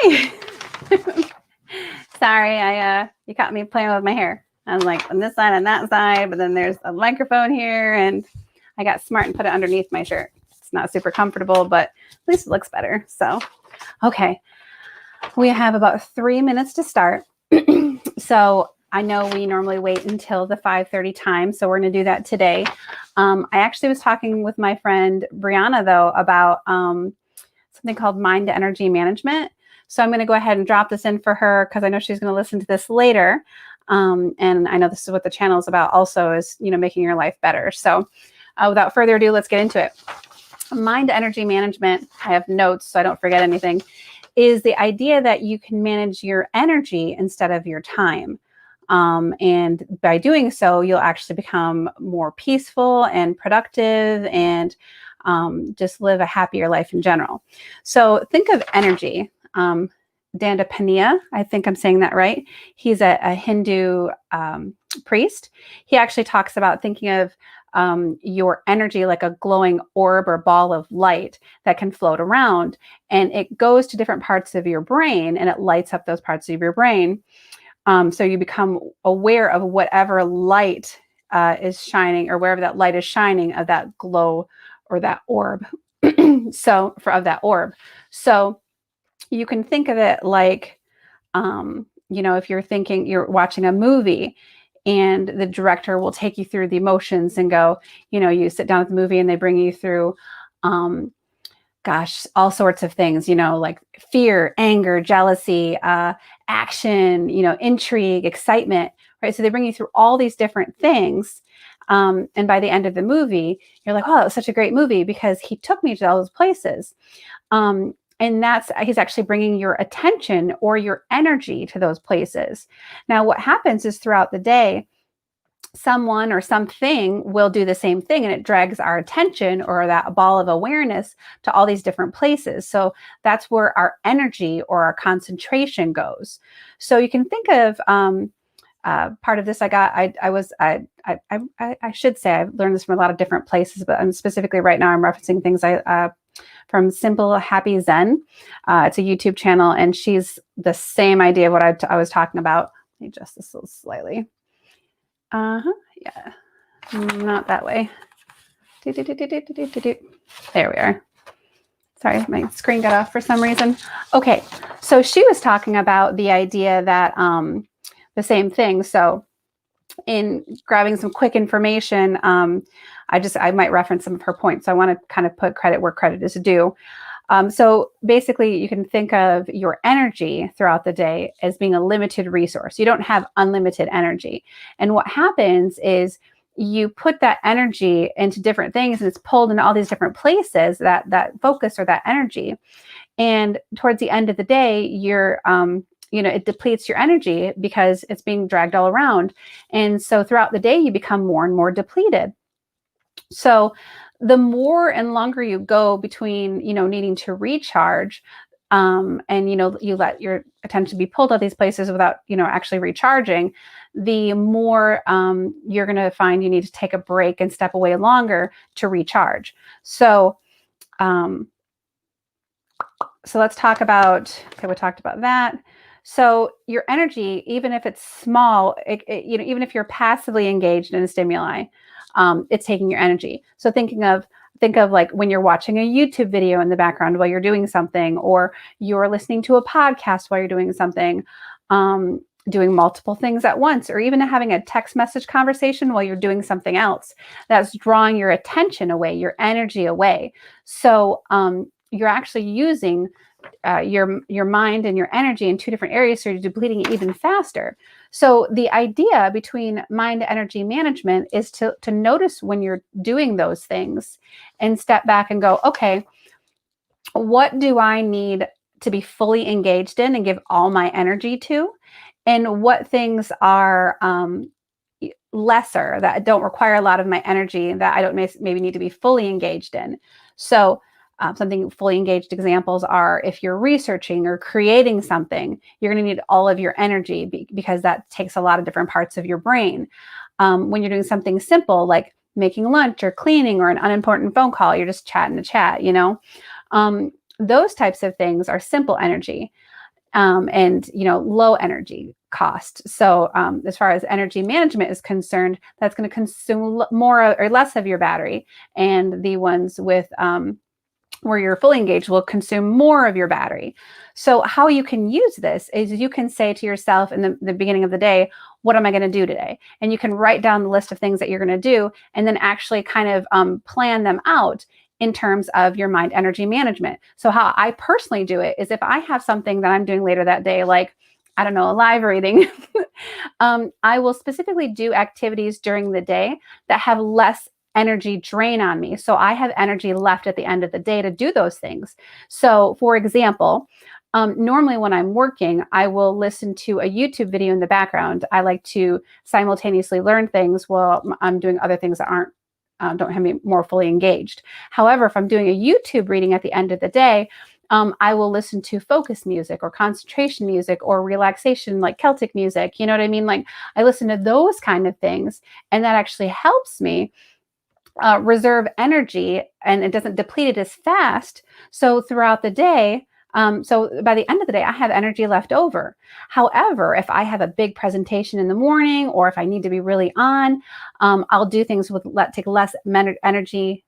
Hi. Sorry, you caught me playing with my hair. I was like on this side and that side, but then there's a microphone here, and I got smart and put it underneath my shirt. It's not super comfortable, but at least it looks better. So, okay. We have about 3 minutes to start. So I know we normally wait until the 5:30 time, so we're going to do that today. I actually was talking with my friend Brianna, though, about something called mind to energy management. So I'm going to go ahead and drop this in for her because I know she's going to listen to this later. And I know this is what the channel is about also, is, making your life better. So without further ado, let's get into it. Mind to energy management, I have notes so I don't forget anything, is the idea that you can manage your energy instead of your time. And by doing so, you'll actually become more peaceful and productive and just live a happier life in general. So think of energy. Dandapaniya, I think I'm saying that right. He's a Hindu priest. He actually talks about thinking of your energy like a glowing orb or ball of light that can float around, and it goes to different parts of your brain and it lights up those parts of your brain. So you become aware of whatever light is shining, or wherever that light is shining, of that glow or that orb. Of that orb. So you can think of it like, if you're watching a movie and the director will take you through the emotions and go, you sit down at the movie and they bring you through, all sorts of things, like fear, anger, jealousy, action, intrigue, excitement, right? So they bring you through all these different things. And by the end of the movie, you're like, oh, it was such a great movie because he took me to all those places. And he's actually bringing your attention or your energy to those places. Now, what happens is throughout the day, someone or something will do the same thing, and it drags our attention or that ball of awareness to all these different places. So that's where our energy or our concentration goes. So you can think of part of this I should say I've learned this from a lot of different places, but I'm specifically right now I'm referencing things from Simple Happy Zen. It's a YouTube channel, and she's the same idea of what I was talking about. Let me adjust this a little slightly. Yeah, not that way. There we are. Sorry, my screen got off for some reason. Okay, so she was talking about the idea that the same thing. So in grabbing some quick information, I might reference some of her points. So I want to kind of put credit where credit is due. So basically, you can think of your energy throughout the day as being a limited resource. You don't have unlimited energy. And what happens is you put that energy into different things, and it's pulled in all these different places, that focus or that energy. And towards the end of the day, it depletes your energy because it's being dragged all around. And so throughout the day, you become more and more depleted. So the more and longer you go between, needing to recharge, and, you let your attention be pulled out these places without, actually recharging, the more you're going to find you need to take a break and step away longer to recharge. So let's talk about, we talked about that. So your energy, even if it's small, even if you're passively engaged in a stimuli, it's taking your energy. So think of like when you're watching a YouTube video in the background while you're doing something, or you're listening to a podcast while you're doing something, doing multiple things at once, or even having a text message conversation while you're doing something else. That's drawing your attention away, your energy away. So you're actually using your mind and your energy in two different areas, so you're depleting it even faster. So the idea between mind energy management is to notice when you're doing those things and step back and go, okay, what do I need to be fully engaged in and give all my energy to? And what things are lesser, that don't require a lot of my energy, that I don't maybe need to be fully engaged in? So something fully engaged examples are, if you're researching or creating something, you're going to need all of your energy because that takes a lot of different parts of your brain. When you're doing something simple like making lunch or cleaning or an unimportant phone call, you're just chatting to chat, those types of things are simple energy. and low energy cost. So as far as energy management is concerned, that's going to consume more or less of your battery, and the ones with where you're fully engaged will consume more of your battery. So how you can use this is you can say to yourself in the beginning of the day, what am I going to do today? And you can write down the list of things that you're going to do, and then actually kind of plan them out in terms of your mind energy management. So how I personally do it is if I have something that I'm doing later that day, like, I don't know, a live reading, I will specifically do activities during the day that have less energy drain on me. So I have energy left at the end of the day to do those things. So for example, normally when I'm working, I will listen to a YouTube video in the background. I like to simultaneously learn things while I'm doing other things that don't have me more fully engaged. However, if I'm doing a YouTube reading at the end of the day, I will listen to focus music or concentration music or relaxation, like Celtic music. You know what I mean? Like I listen to those kind of things, and that actually helps me reserve energy, and it doesn't deplete it as fast. So throughout the day, so by the end of the day, I have energy left over. However, if I have a big presentation in the morning, or if I need to be really on, I'll do things with take less energy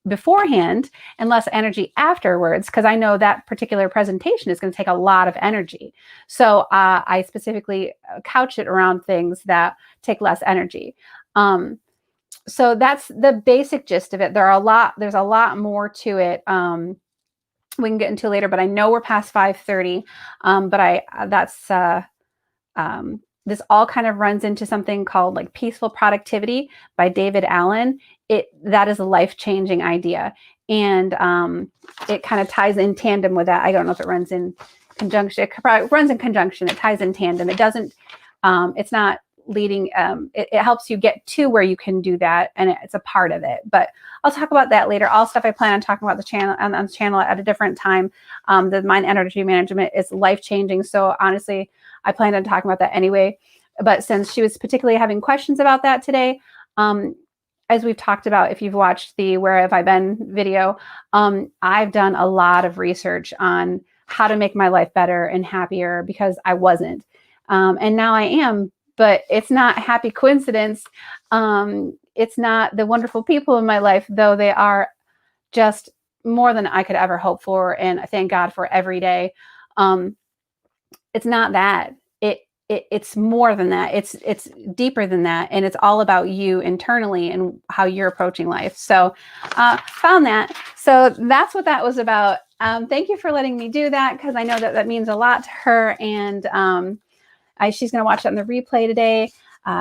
beforehand and less energy afterwards, because I know that particular presentation is going to take a lot of energy. So I specifically couch it around things that take less energy. So that's the basic gist of it. There's a lot more to it. We can get into later, but I know we're past 5:30. This all kind of runs into something called like peaceful productivity by David Allen. That is a life-changing idea. And it kind of ties in tandem with that. I don't know if it runs in conjunction. It probably runs in conjunction. It ties in tandem. It doesn't, it's not leading, it helps you get to where you can do that, and it's a part of it. But I'll talk about that later. All stuff I plan on talking about on the channel at a different time. The mind energy management is life-changing. So honestly, I planned on talking about that anyway. But since she was particularly having questions about that today, as we've talked about, if you've watched the Where Have I Been video, I've done a lot of research on how to make my life better and happier, because I wasn't. And now I am. But it's not a happy coincidence. It's not the wonderful people in my life, though they are just more than I could ever hope for, and I thank God for every day. It's not that. It's more than that. It's deeper than that, and it's all about you internally and how you're approaching life. So found that. So that's what that was about. Thank you for letting me do that, because I know that means a lot to her, and she's going to watch it on the replay today.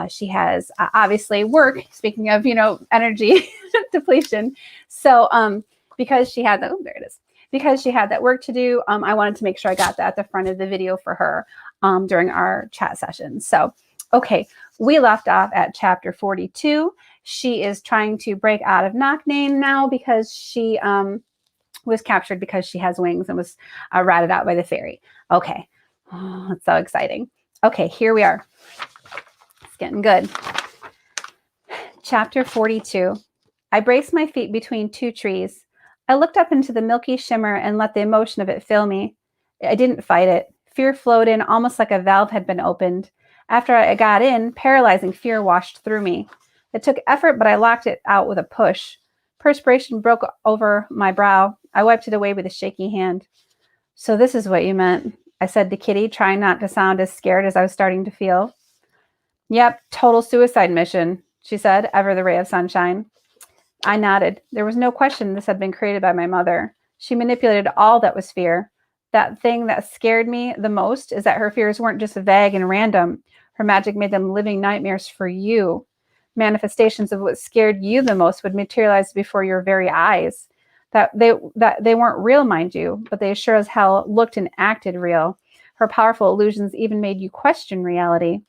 She has obviously work, speaking of, energy depletion. So because she had that, there it is. Because she had that work to do, I wanted to make sure I got that at the front of the video for her during our chat session. So, okay, we left off at chapter 42. She is trying to break out of Knocknane now, because she was captured because she has wings and was ratted out by the fairy. Okay, that's so exciting. Okay, here we are. It's getting good. Chapter 42. I braced my feet between two trees. I looked up into the milky shimmer and let the emotion of it fill me. I didn't fight it. Fear flowed in almost like a valve had been opened. After I got in, paralyzing fear washed through me. It took effort, but I locked it out with a push. Perspiration broke over my brow. I wiped it away with a shaky hand. So this is what you meant, I said to Kitty, trying not to sound as scared as I was starting to feel. Yep, total suicide mission, she said, ever the ray of sunshine. I nodded. There was no question this had been created by my mother. She manipulated all that was fear. That thing that scared me the most is that her fears weren't just vague and random. Her magic made them living nightmares for you. Manifestations of what scared you the most would materialize before your very eyes. That they weren't real, mind you, but they sure as hell looked and acted real. Her powerful illusions even made you question reality.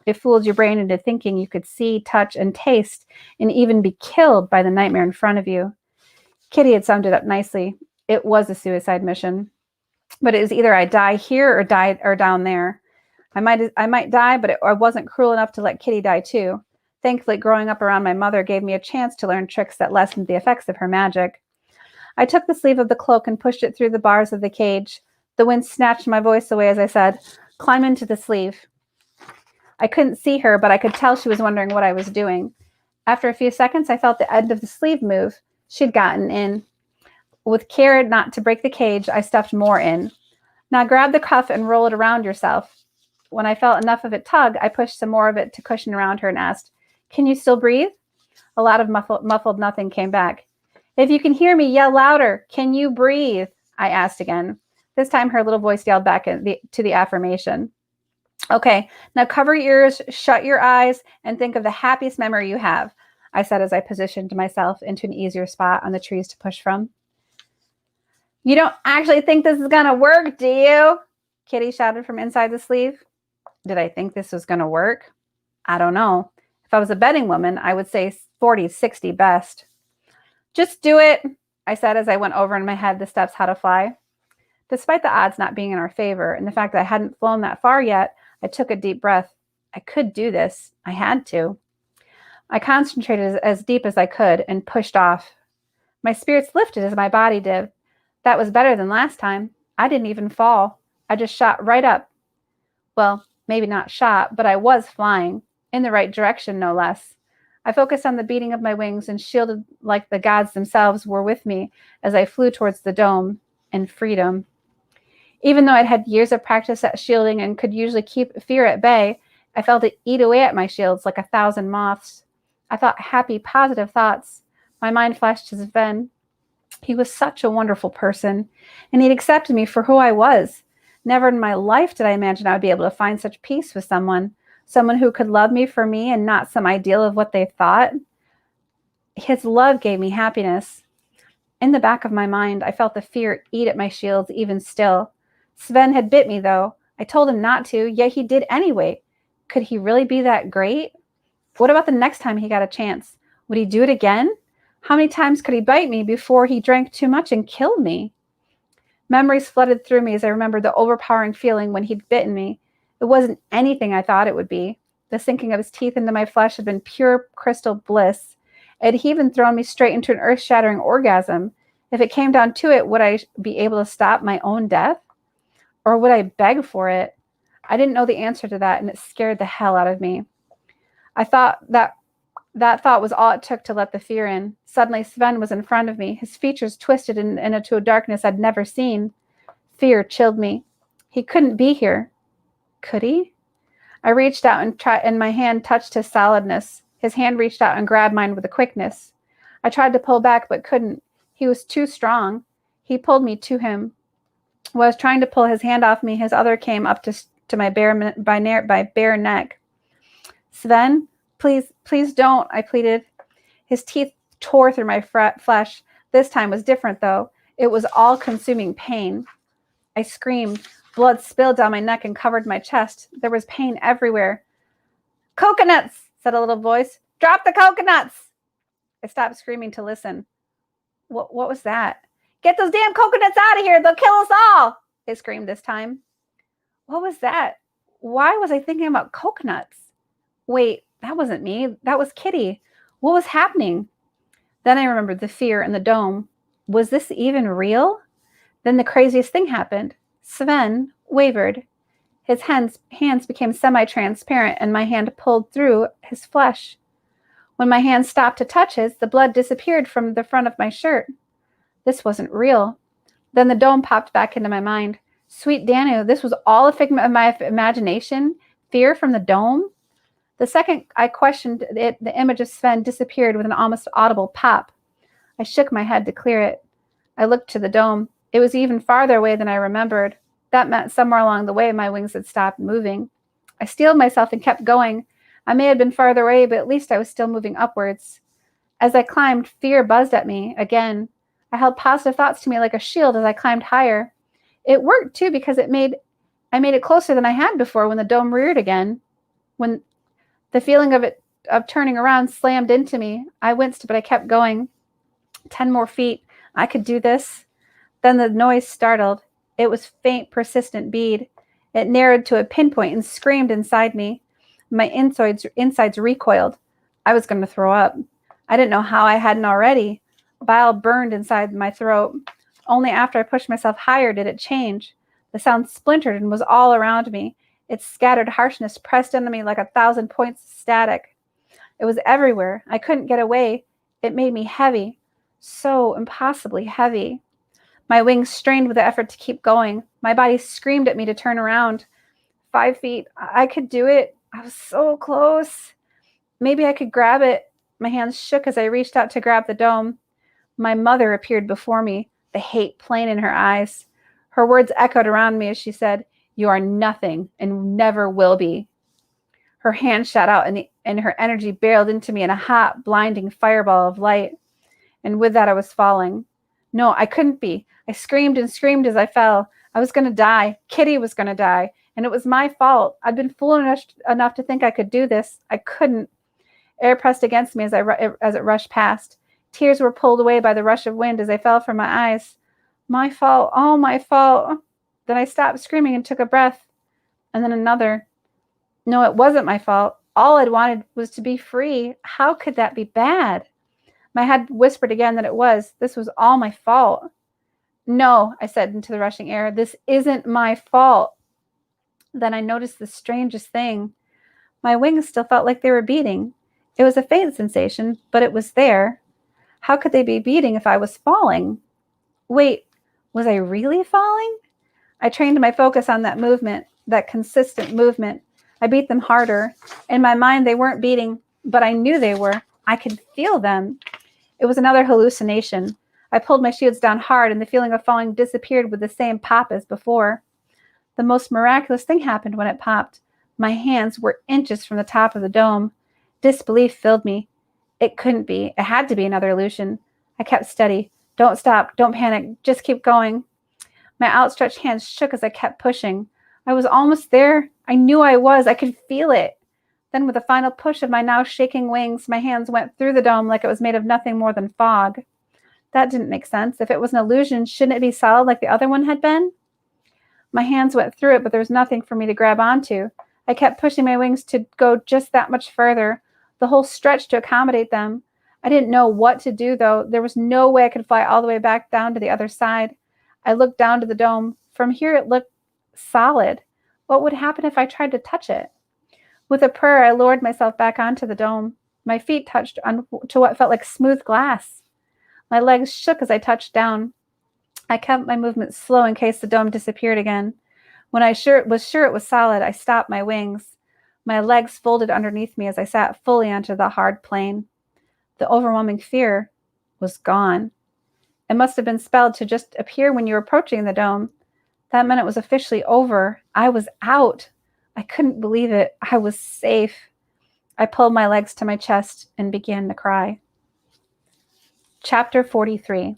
It fooled your brain into thinking you could see, touch, and taste, and even be killed by the nightmare in front of you. Kitty had summed it up nicely. It was a suicide mission. But it was either I die here or die or down there. I might die, but I wasn't cruel enough to let Kitty die too. Thankfully, growing up around my mother gave me a chance to learn tricks that lessened the effects of her magic. I took the sleeve of the cloak and pushed it through the bars of the cage. The wind snatched my voice away as I said, "Climb into the sleeve." I couldn't see her, but I could tell she was wondering what I was doing. After a few seconds, I felt the end of the sleeve move. She'd gotten in. With care not to break the cage, I stuffed more in. "Now grab the cuff and roll it around yourself." When I felt enough of it tug, I pushed some more of it to cushion around her and asked, "Can you still breathe?" A lot of muffled nothing came back. "If you can hear me, yell louder. Can you breathe?" I asked again. This time her little voice yelled back to the affirmation. "Okay, now cover your ears, shut your eyes, and think of the happiest memory you have," I said as I positioned myself into an easier spot on the trees to push from. "You don't actually think this is going to work, do you?" Kitty shouted from inside the sleeve. Did I think this was going to work? I don't know. If I was a betting woman, I would say 40-60 best. "Just do it," I said as I went over in my head the steps how to fly. Despite the odds not being in our favor and the fact that I hadn't flown that far yet, I took a deep breath. I could do this. I had to. I concentrated as deep as I could and pushed off. My spirits lifted as my body did. That was better than last time. I didn't even fall. I just shot right up. Well, maybe not shot, but I was flying, in the right direction, no less. I focused on the beating of my wings and shielded like the gods themselves were with me as I flew towards the dome and freedom. Even though I'd had years of practice at shielding and could usually keep fear at bay, I felt it eat away at my shields like 1,000 moths. I thought happy, positive thoughts. My mind flashed to Sven. He was such a wonderful person, and he'd accepted me for who I was. Never in my life did I imagine I would be able to find such peace with someone who could love me for me and not some ideal of what they thought. His love gave me happiness. In the back of my mind, I felt the fear eat at my shields even still. Sven had bit me, though. I told him not to, yet he did anyway. Could he really be that great? What about the next time he got a chance? Would he do it again? How many times could he bite me before he drank too much and killed me? Memories flooded through me as I remembered the overpowering feeling when he'd bitten me. It wasn't anything I thought it would be. The sinking of his teeth into my flesh had been pure crystal bliss. It had even thrown me straight into an earth-shattering orgasm. If it came down to it, would I be able to stop my own death? Or would I beg for it? I didn't know the answer to that, and it scared the hell out of me. I thought that thought was all it took to let the fear in. Suddenly, Sven was in front of me, his features twisted into a darkness I'd never seen. Fear chilled me. He couldn't be here. Could he? I reached out and my hand touched his solidness. His hand reached out and grabbed mine with a quickness. I tried to pull back, but couldn't. He was too strong. He pulled me to him. While I was trying to pull his hand off me, his other came up to my bare neck. "Sven, please don't," I pleaded. His teeth tore through my flesh. This time was different, though. It was all-consuming pain. I screamed. Blood spilled down my neck and covered my chest. There was pain everywhere. "Coconuts," said a little voice. "Drop the coconuts." I stopped screaming to listen. What was that? "Get those damn coconuts out of here. They'll kill us all," I screamed this time. What was that? Why was I thinking about coconuts? Wait, that wasn't me. That was Kitty. What was happening? Then I remembered the fear in the dome. Was this even real? Then the craziest thing happened. Sven wavered. His hands became semi-transparent, and my hand pulled through his flesh. When my hand stopped to touch his, the blood disappeared from the front of my shirt. This wasn't real. Then the dome popped back into my mind. Sweet Danu, this was all a figment of my imagination? Fear from the dome? The second I questioned it, the image of Sven disappeared with an almost audible pop. I shook my head to clear it. I looked to the dome. It was even farther away than I remembered. That meant somewhere along the way my wings had stopped moving. I steeled myself and kept going. I may have been farther away, but at least I was still moving upwards. As I climbed, fear buzzed at me again. I held positive thoughts to me like a shield as I climbed higher. It worked, too, because I made it closer than I had before when the dome reared again. When the feeling of turning around slammed into me, I winced, but I kept going. 10 more feet. I could do this. Then the noise startled. It was faint, persistent bead. It narrowed to a pinpoint and screamed inside me. My insides recoiled. I was going to throw up. I didn't know how I hadn't already. Bile burned inside my throat. Only after I pushed myself higher did it change. The sound splintered and was all around me. Its scattered harshness pressed into me like 1,000 points of static. It was everywhere. I couldn't get away. It made me heavy. So impossibly heavy. My wings strained with the effort to keep going. My body screamed at me to turn around. 5 feet. I could do it. I was so close. Maybe I could grab it. My hands shook as I reached out to grab the dome. My mother appeared before me, the hate plain in her eyes. Her words echoed around me as she said, "You are nothing and never will be." Her hand shot out and her energy barreled into me in a hot, blinding fireball of light. And with that, I was falling. No, I couldn't be. I screamed and screamed as I fell. I was going to die. Kitty was going to die. And it was my fault. I'd been foolish enough to think I could do this. I couldn't. Air pressed against me as it rushed past. Tears were pulled away by the rush of wind as they fell from my eyes. My fault. Oh, my fault. Then I stopped screaming and took a breath. And then another. No, it wasn't my fault. All I'd wanted was to be free. How could that be bad? My head whispered again that it was. This was all my fault. No, I said into the rushing air. This isn't my fault. Then I noticed the strangest thing. My wings still felt like they were beating. It was a faint sensation, but it was there. How could they be beating if I was falling? Wait, was I really falling? I trained my focus on that movement, that consistent movement. I beat them harder. In my mind, they weren't beating, but I knew they were. I could feel them. It was another hallucination. I pulled my shields down hard, and the feeling of falling disappeared with the same pop as before. The most miraculous thing happened when it popped. My hands were inches from the top of the dome. Disbelief filled me. It couldn't be. It had to be another illusion. I kept steady. Don't stop. Don't panic. Just keep going. My outstretched hands shook as I kept pushing. I was almost there. I knew I was. I could feel it. Then with a final push of my now shaking wings, my hands went through the dome like it was made of nothing more than fog. That didn't make sense. If it was an illusion, shouldn't it be solid like the other one had been? My hands went through it, but there was nothing for me to grab onto. I kept pushing my wings to go just that much further, the whole stretch to accommodate them. I didn't know what to do, though. There was no way I could fly all the way back down to the other side. I looked down to the dome. From here, it looked solid. What would happen if I tried to touch it? With a purr, I lowered myself back onto the dome. My feet touched to what felt like smooth glass. My legs shook as I touched down. I kept my movements slow in case the dome disappeared again. When I was sure it was solid, I stopped my wings. My legs folded underneath me as I sat fully onto the hard plane. The overwhelming fear was gone. It must have been spelled to just appear when you were approaching the dome. That meant it was officially over. I was out. I couldn't believe it. I was safe. I pulled my legs to my chest and began to cry. Chapter 43.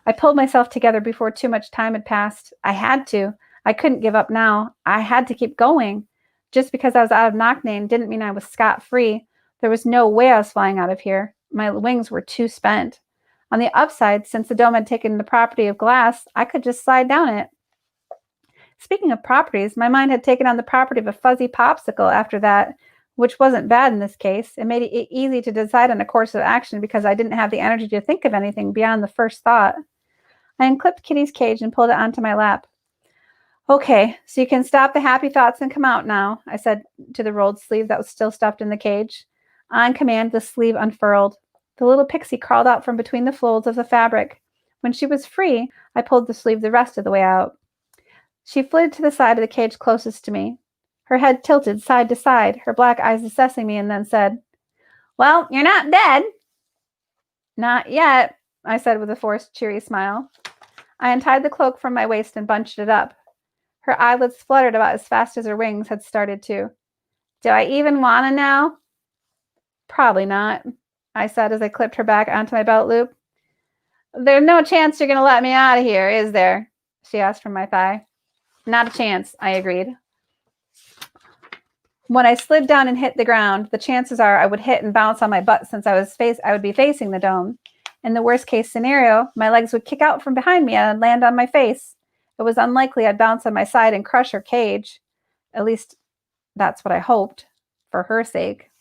I pulled myself together before too much time had passed. I had to. I couldn't give up now. I had to keep going. Just because I was out of Knocknane didn't mean I was scot-free. There was no way I was flying out of here. My wings were too spent. On the upside, since the dome had taken the property of glass, I could just slide down it. Speaking of properties, my mind had taken on the property of a fuzzy popsicle after that, which wasn't bad in this case. It made it easy to decide on a course of action because I didn't have the energy to think of anything beyond the first thought. I unclipped Kitty's cage and pulled it onto my lap. Okay, so you can stop the happy thoughts and come out now, I said to the rolled sleeve that was still stuffed in the cage. On command, the sleeve unfurled. The little pixie crawled out from between the folds of the fabric. When she was free, I pulled the sleeve the rest of the way out. She flitted to the side of the cage closest to me. Her head tilted side to side, her black eyes assessing me, and then said, "Well, you're not dead." "Not yet," I said with a forced, cheery smile. I untied the cloak from my waist and bunched it up. Her eyelids fluttered about as fast as her wings had started to. "Do I even want to now?" "Probably not," I said as I clipped her back onto my belt loop. "There's no chance you're going to let me out of here, is there?" she asked from my thigh. "Not a chance," I agreed. When I slid down and hit the ground, the chances are I would hit and bounce on my butt since I would be facing the dome. In the worst case scenario, my legs would kick out from behind me and I'd land on my face. It was unlikely I'd bounce on my side and crush her cage. At least that's what I hoped, for her sake.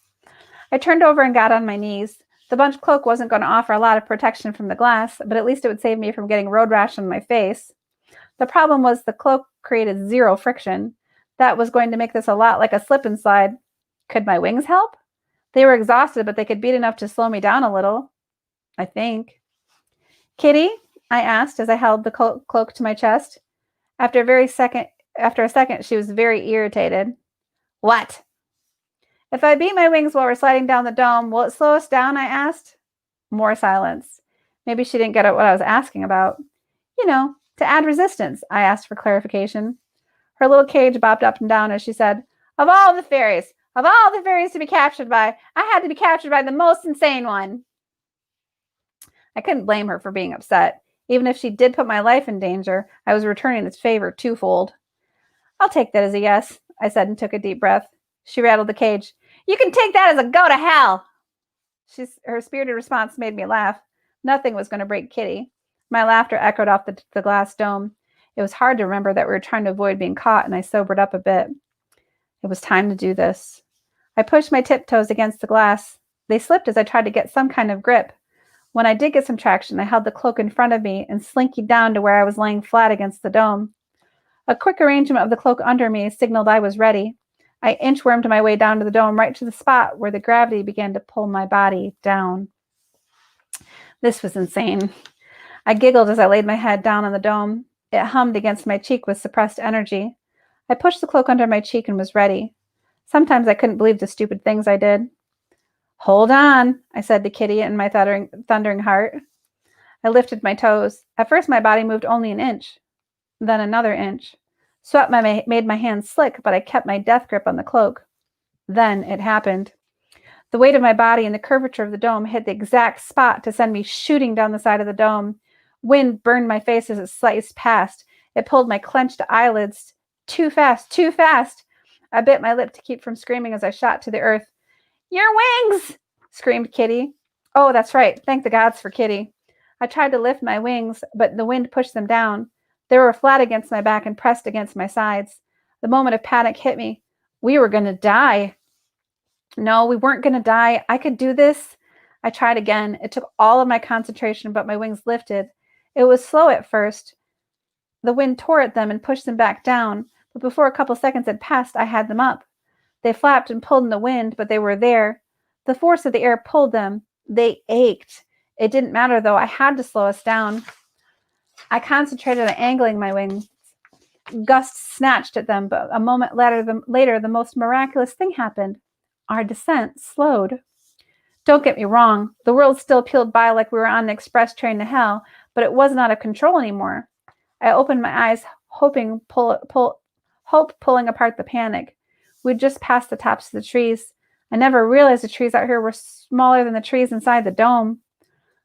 I turned over and got on my knees. The bunch cloak wasn't going to offer a lot of protection from the glass, but at least it would save me from getting road rash on my face. The problem was the cloak created zero friction. That was going to make this a lot like a slip and slide. Could my wings help? They were exhausted, but they could beat enough to slow me down a little, I think. Kitty, I asked as I held the cloak to my chest. After a second, she was very irritated. What? If I beat my wings while we're sliding down the dome, will it slow us down? I asked. More silence. Maybe she didn't get at what I was asking about. You know, to add resistance, I asked for clarification. Her little cage bobbed up and down as she said, of all the fairies to be captured by, I had to be captured by the most insane one. I couldn't blame her for being upset. Even if she did put my life in danger, I was returning its favor twofold. I'll take that as a yes, I said and took a deep breath. She rattled the cage. You can take that as a go to hell. Her spirited response made me laugh. Nothing was going to break Kitty. My laughter echoed off the glass dome. It was hard to remember that we were trying to avoid being caught, and I sobered up a bit. It was time to do this. I pushed my tiptoes against the glass. They slipped as I tried to get some kind of grip. When I did get some traction, I held the cloak in front of me and slinkied down to where I was laying flat against the dome. A quick arrangement of the cloak under me signaled I was ready. I inchwormed my way down to the dome, right to the spot where the gravity began to pull my body down. This was insane. I giggled as I laid my head down on the dome. It hummed against my cheek with suppressed energy. I pushed the cloak under my cheek and was ready. Sometimes I couldn't believe the stupid things I did. Hold on, I said to Kitty in my thundering heart. I lifted my toes. At first, my body moved only an inch, then another inch. Sweat made my hands slick, but I kept my death grip on the cloak. Then it happened. The weight of my body and the curvature of the dome hit the exact spot to send me shooting down the side of the dome. Wind burned my face as it sliced past. It pulled my clenched eyelids. Too fast, too fast. I bit my lip to keep from screaming as I shot to the earth. Your wings! Screamed Kitty. Oh, that's right. Thank the gods for Kitty. I tried to lift my wings, but the wind pushed them down. They were flat against my back and pressed against my sides. The moment of panic hit me. We were going to die. No, we weren't going to die. I could do this. I tried again. It took all of my concentration, but my wings lifted. It was slow at first. The wind tore at them and pushed them back down, but before a couple seconds had passed, I had them up. They flapped and pulled in the wind, but they were there. The force of the air pulled them. They ached. It didn't matter, though. I had to slow us down. I concentrated on angling my wings. Gusts snatched at them, but a moment later, the most miraculous thing happened. Our descent slowed. Don't get me wrong. The world still peeled by like we were on an express train to hell, but it wasn't out of control anymore. I opened my eyes, hope pulling apart the panic. We'd just passed the tops of the trees. I never realized the trees out here were smaller than the trees inside the dome.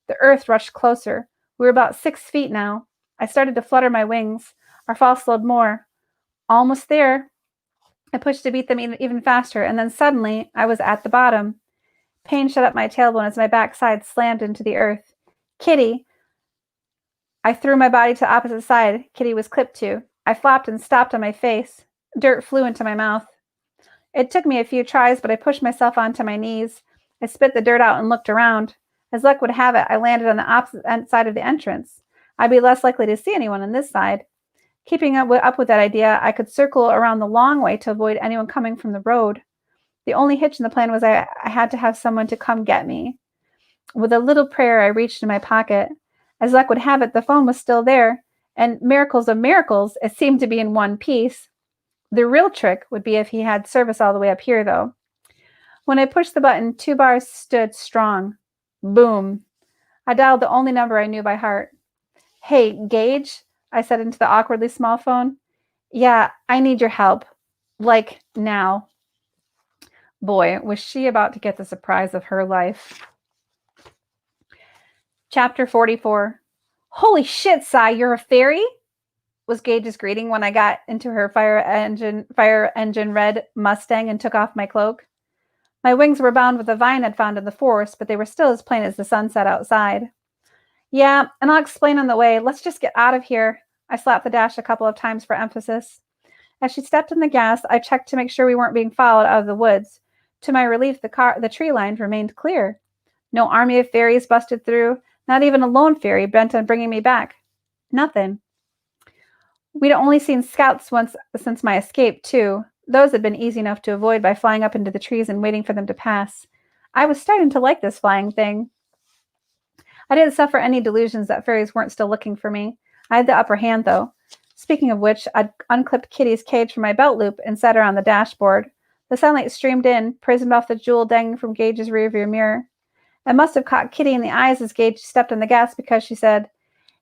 The earth rushed closer. We were about 6 feet now. I started to flutter my wings. Our fall slowed more. Almost there. I pushed to beat them even faster, and then suddenly I was at the bottom. Pain shut up my tailbone as my backside slammed into the earth. Kitty! I threw my body to the opposite side Kitty was clipped to. I flopped and stopped on my face. Dirt flew into my mouth. It took me a few tries, but I pushed myself onto my knees. I spit the dirt out and looked around. As luck would have it, I landed on the opposite side of the entrance. I'd be less likely to see anyone on this side. Keeping up with that idea, I could circle around the long way to avoid anyone coming from the road. The only hitch in the plan was I had to have someone to come get me. With a little prayer, I reached in my pocket. As luck would have it, the phone was still there, and miracles of miracles, it seemed to be in one piece. The real trick would be if he had service all the way up here, though. When I pushed the button, 2 bars stood strong. Boom. I dialed the only number I knew by heart. Hey, Gage, I said into the awkwardly small phone. Yeah, I need your help. Like, now. Boy, was she about to get the surprise of her life. Chapter 44. Holy shit, Cy, you're a fairy? Was Gage's greeting when I got into her fire engine red Mustang and took off my cloak. My wings were bound with a vine I'd found in the forest, but they were still as plain as the sunset outside. Yeah, and I'll explain on the way. Let's just get out of here. I slapped the dash a couple of times for emphasis. As she stepped on the gas, I checked to make sure we weren't being followed out of the woods. To my relief, the tree line remained clear. No army of fairies busted through, not even a lone fairy bent on bringing me back. Nothing. We'd only seen scouts once since my escape, too. Those had been easy enough to avoid by flying up into the trees and waiting for them to pass. I was starting to like this flying thing. I didn't suffer any delusions that fairies weren't still looking for me. I had the upper hand, though. Speaking of which, I'd unclipped Kitty's cage from my belt loop and set her on the dashboard. The sunlight streamed in, prismed off the jewel dangling from Gage's rearview mirror. It must have caught Kitty in the eyes as Gage stepped on the gas because she said,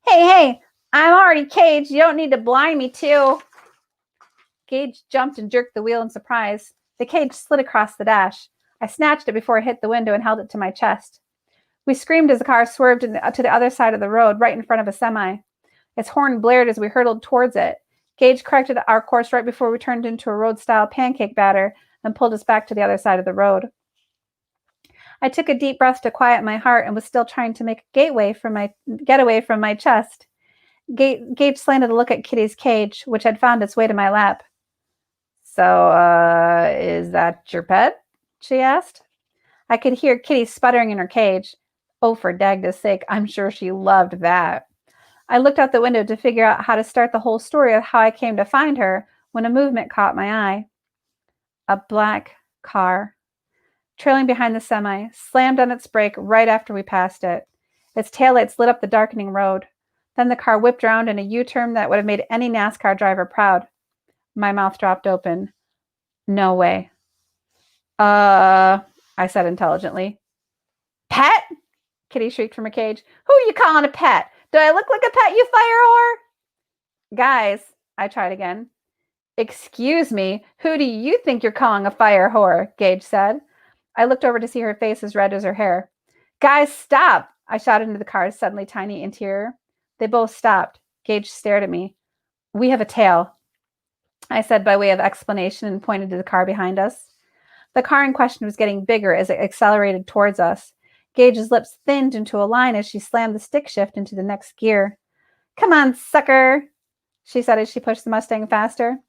Hey, I'm already caged. You don't need to blind me, too. Gage jumped and jerked the wheel in surprise. The cage slid across the dash. I snatched it before it hit the window and held it to my chest. We screamed as the car swerved to the other side of the road, right in front of a semi. Its horn blared as we hurtled towards it. Gage corrected our course right before we turned into a road-style pancake batter and pulled us back to the other side of the road. I took a deep breath to quiet my heart and was still trying to make a getaway from my chest. Gage slanted a look at Kitty's cage, which had found its way to my lap. So, is that your pet? She asked. I could hear Kitty sputtering in her cage. Oh, for Dagda's sake, I'm sure she loved that. I looked out the window to figure out how to start the whole story of how I came to find her when a movement caught my eye. A black car, trailing behind the semi, slammed on its brake right after we passed it. Its taillights lit up the darkening road. Then the car whipped around in a U-turn that would have made any NASCAR driver proud. My mouth dropped open. No way. I said intelligently. Pet? Kitty shrieked from her cage. Who are you calling a pet? Do I look like a pet, you fire whore? Guys, I tried again. Excuse me, who do you think you're calling a fire whore? Gage said. I looked over to see her face as red as her hair. Guys, stop! I shouted into the car's suddenly tiny interior. They both stopped. Gage stared at me. We have a tail, I said by way of explanation and pointed to the car behind us. The car in question was getting bigger as it accelerated towards us. Gage's lips thinned into a line as she slammed the stick shift into the next gear. Come on, sucker, she said as she pushed the Mustang faster.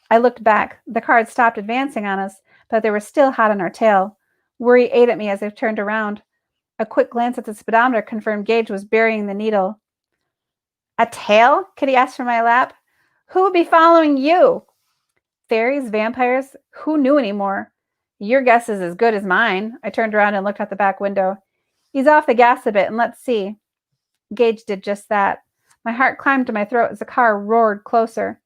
I looked back. The car had stopped advancing on us, but they were still hot on our tail. Worry ate at me as I turned around. A quick glance at the speedometer confirmed Gage was burying the needle. A tail? Kitty asked from my lap. Who would be following you? Fairies, vampires, who knew anymore? Your guess is as good as mine. I turned around and looked out the back window. Ease off the gas a bit and let's see. Gage did just that. My heart climbed to my throat as the car roared closer.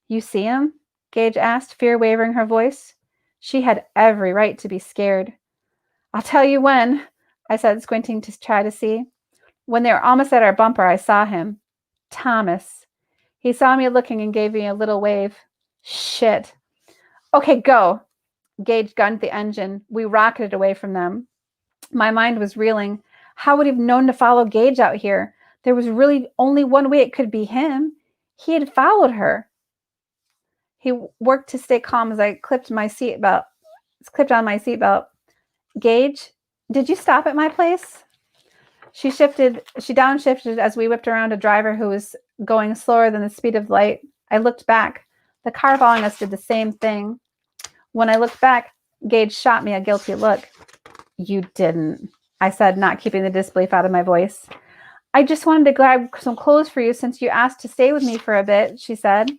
You see him? Gage asked, fear wavering her voice. She had every right to be scared. I'll tell you when, I said, squinting to try to see. When they were almost at our bumper, I saw him. Thomas. He saw me looking and gave me a little wave. Shit. Okay, go. Gage gunned the engine. We rocketed away from them. My mind was reeling. How would he have known to follow Gage out here? There was really only one way it could be him. He had followed her. He worked to stay calm as I clipped on my seatbelt. Gage, did you stop at my place? She downshifted as we whipped around a driver who was going slower than the speed of light. I looked back. The car following us did the same thing. When I looked back, Gage shot me a guilty look. You didn't, I said, not keeping the disbelief out of my voice. I just wanted to grab some clothes for you since you asked to stay with me for a bit, she said.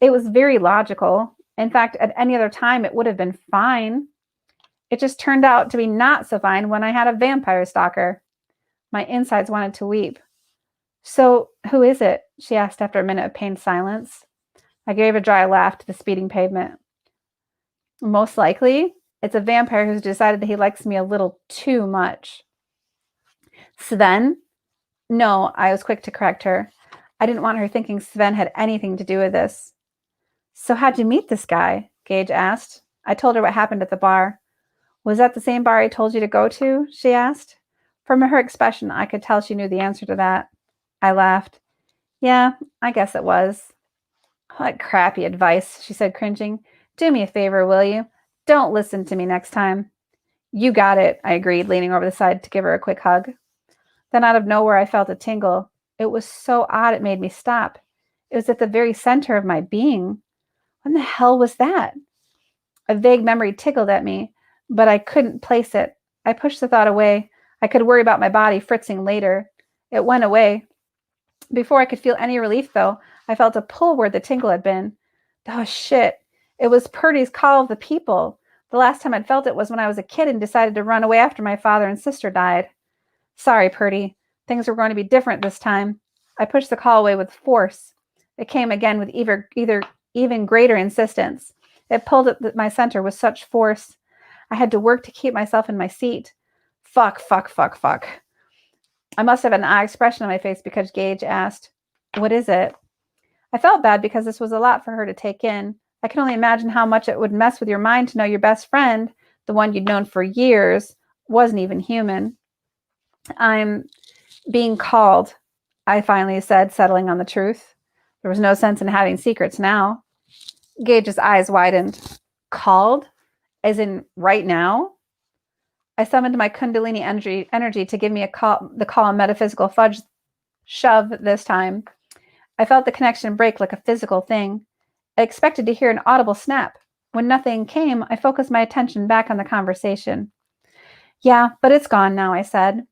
It was very logical. In fact, at any other time, it would have been fine. It just turned out to be not so fine when I had a vampire stalker. My insides wanted to weep. So, who is it? She asked after a minute of pained silence. I gave a dry laugh to the speeding pavement. Most likely, it's a vampire who's decided that he likes me a little too much. Sven? No, I was quick to correct her. I didn't want her thinking Sven had anything to do with this. So how'd you meet this guy? Gage asked. I told her what happened at the bar. Was that the same bar I told you to go to? She asked. From her expression, I could tell she knew the answer to that. I laughed. Yeah, I guess it was. What crappy advice, she said, cringing. Do me a favor, will you? Don't listen to me next time. You got it, I agreed, leaning over the side to give her a quick hug. Then out of nowhere, I felt a tingle. It was so odd it made me stop. It was at the very center of my being. When the hell was that? A vague memory tickled at me, but I couldn't place it. I pushed the thought away. I could worry about my body fritzing later. It went away. Before I could feel any relief, though, I felt a pull where the tingle had been. Oh, shit. It was Purdy's call of the people. The last time I'd felt it was when I was a kid and decided to run away after my father and sister died. Sorry, Purdy. Things were going to be different this time. I pushed the call away with force. It came again with even greater insistence. It pulled at my center with such force. I had to work to keep myself in my seat. Fuck, fuck, fuck, fuck. I must have had an odd expression on my face because Gage asked, "What is it?" I felt bad because this was a lot for her to take in. I can only imagine how much it would mess with your mind to know your best friend, the one you'd known for years, wasn't even human. "I'm being called," I finally said, settling on the truth. There was no sense in having secrets now. Gage's eyes widened. "Called? As in right now?" I summoned my Kundalini energy to give me the call on metaphysical fudge shove this time. I felt the connection break like a physical thing. I expected to hear an audible snap. When nothing came, I focused my attention back on the conversation. "Yeah, but it's gone now," I said.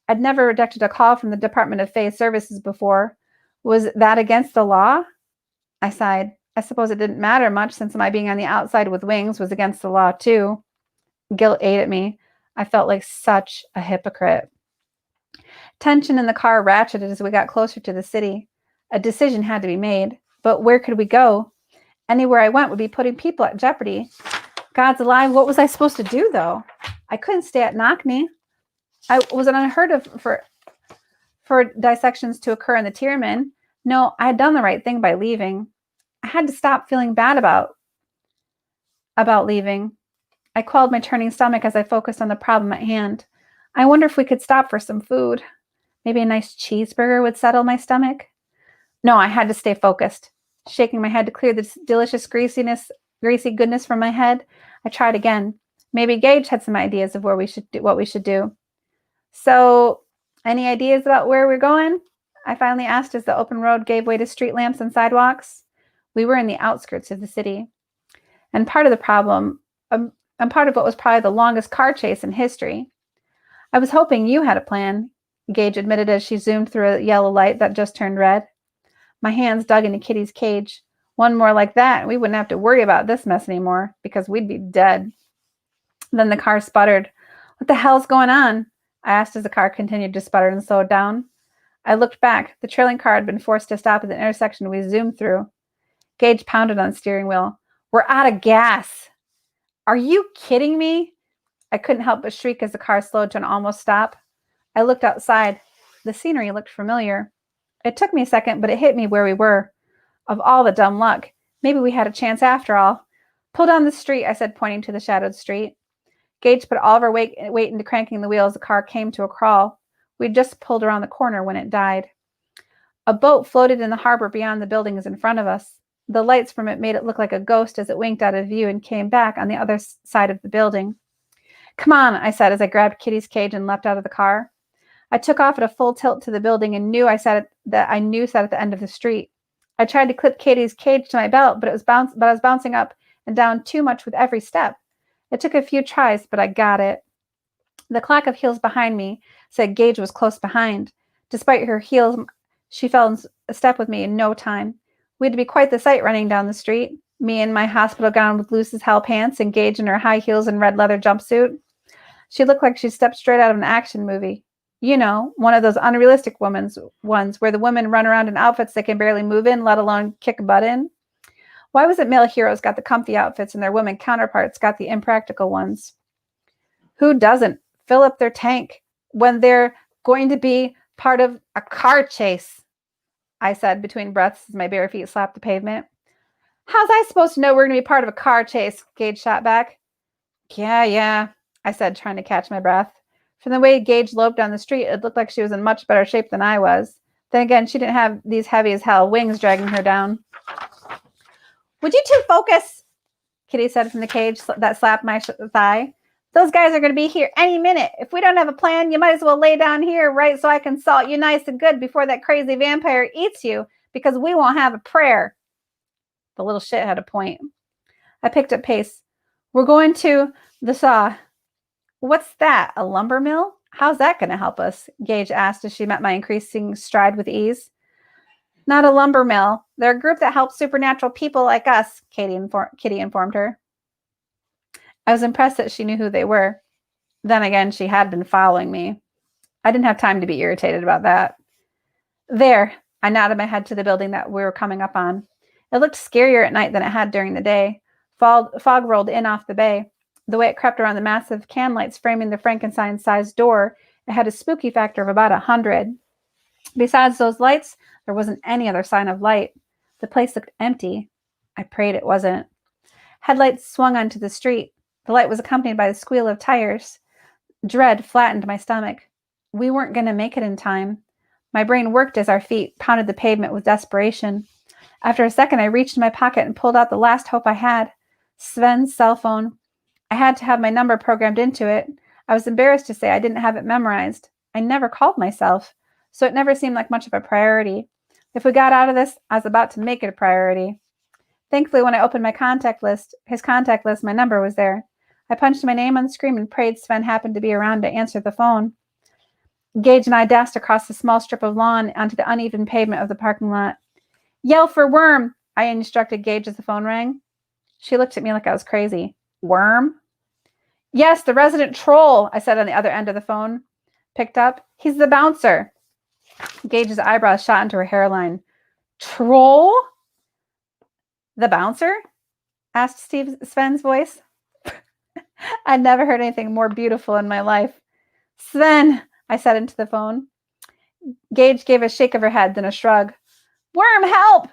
I'd never rejected a call from the Department of Fae Services before. Was that against the law? I sighed. I suppose it didn't matter much since my being on the outside with wings was against the law too. Guilt ate at me. I felt like such a hypocrite. Tension in the car ratcheted as we got closer to the city. A decision had to be made, but where could we go? Anywhere I went would be putting people at jeopardy. God's alive, what was I supposed to do, though? I couldn't stay at Knockney. I was it unheard of for dissections to occur in the Tierman. No, I had done the right thing by leaving. I had to stop feeling bad about leaving. I quelled my turning stomach as I focused on the problem at hand. I wonder if we could stop for some food. Maybe a nice cheeseburger would settle my stomach. No, I had to stay focused. Shaking my head to clear the delicious greasy goodness from my head, I tried again. Maybe Gage had some ideas of what we should do. "So, any ideas about where we're going?" I finally asked as the open road gave way to street lamps and sidewalks. We were in the outskirts of the city. And part of the problem, and part of what was probably the longest car chase in history. "I was hoping you had a plan," Gage admitted as she zoomed through a yellow light that just turned red. My hands dug into Kitty's cage. One more like that, and we wouldn't have to worry about this mess anymore, because we'd be dead. Then the car sputtered. "What the hell's going on?" I asked as the car continued to sputter and slow down. I looked back. The trailing car had been forced to stop at the intersection we zoomed through. Gage pounded on the steering wheel. "We're out of gas." "Are you kidding me?" I couldn't help but shriek as the car slowed to an almost stop. I looked outside. The scenery looked familiar. It took me a second, but it hit me where we were. Of all the dumb luck, maybe we had a chance after all. "Pull down the street," I said, pointing to the shadowed street. Gage put all of her weight into cranking the wheel as the car came to a crawl. We'd just pulled around the corner when it died. A boat floated in the harbor beyond the buildings in front of us. The lights from it made it look like a ghost as it winked out of view and came back on the other side of the building. "Come on," I said as I grabbed Kitty's cage and leapt out of the car. I took off at a full tilt to the building and knew sat at the end of the street. I tried to clip Katie's cage to my belt, but I was bouncing up and down too much with every step. It took a few tries, but I got it. The clack of heels behind me said Gage was close behind. Despite her heels, she fell in step with me in no time. We had to be quite the sight running down the street. Me in my hospital gown with loose as hell pants and Gage in her high heels and red leather jumpsuit. She looked like she stepped straight out of an action movie. You know, one of those unrealistic ones where the women run around in outfits they can barely move in, let alone kick butt in. Why was it male heroes got the comfy outfits and their women counterparts got the impractical ones? Who doesn't fill up their tank when they're going to be part of a car chase? I said between breaths as my bare feet slapped the pavement. "How's I supposed to know we're going to be part of a car chase?" Gage shot back. Yeah, I said, trying to catch my breath. From the way Gage loped down the street, it looked like she was in much better shape than I was. Then again, she didn't have these heavy as hell wings dragging her down. "Would you two focus?" Kitty said from the cage that slapped my thigh. "Those guys are going to be here any minute. If we don't have a plan, you might as well lay down here, right, so I can salt you nice and good before that crazy vampire eats you, because we won't have a prayer." The little shit had a point. I picked up pace. "We're going to the saw." "What's that, a lumber mill? How's that going to help us?" Gage asked as she met my increasing stride with ease. Not a lumber mill. They're a group that helps supernatural people like us, Kitty informed her. I was impressed that she knew who they were. Then again, she had been following me. I didn't have time to be irritated about that. There, I nodded my head to the building that we were coming up on. It looked scarier at night than it had during the day. Fog rolled in off the bay. The way it crept around the massive can lights framing the Frankenstein-sized door, it had a spooky factor of about 100. Besides those lights, there wasn't any other sign of light. The place looked empty. I prayed it wasn't. Headlights swung onto the street. The light was accompanied by the squeal of tires. Dread flattened my stomach. We weren't going to make it in time. My brain worked as our feet pounded the pavement with desperation. After a second, I reached in my pocket and pulled out the last hope I had. Sven's cell phone. I had to have my number programmed into it. I was embarrassed to say I didn't have it memorized. I never called myself, so it never seemed like much of a priority. If we got out of this, I was about to make it a priority. Thankfully, when I opened his contact list, my number was there. I punched my name on the screen and prayed Sven happened to be around to answer the phone. Gage and I dashed across the small strip of lawn onto the uneven pavement of the parking lot. Yell for Worm, I instructed Gage as the phone rang. She looked at me like I was crazy. Worm? Yes, the resident troll, I said on the other end of the phone. Picked up. He's the bouncer. Gage's eyebrows shot into her hairline. Troll? The bouncer? Asked Sven's voice. I'd never heard anything more beautiful in my life. Sven, I said into the phone. Gage gave a shake of her head, then a shrug. Worm, help!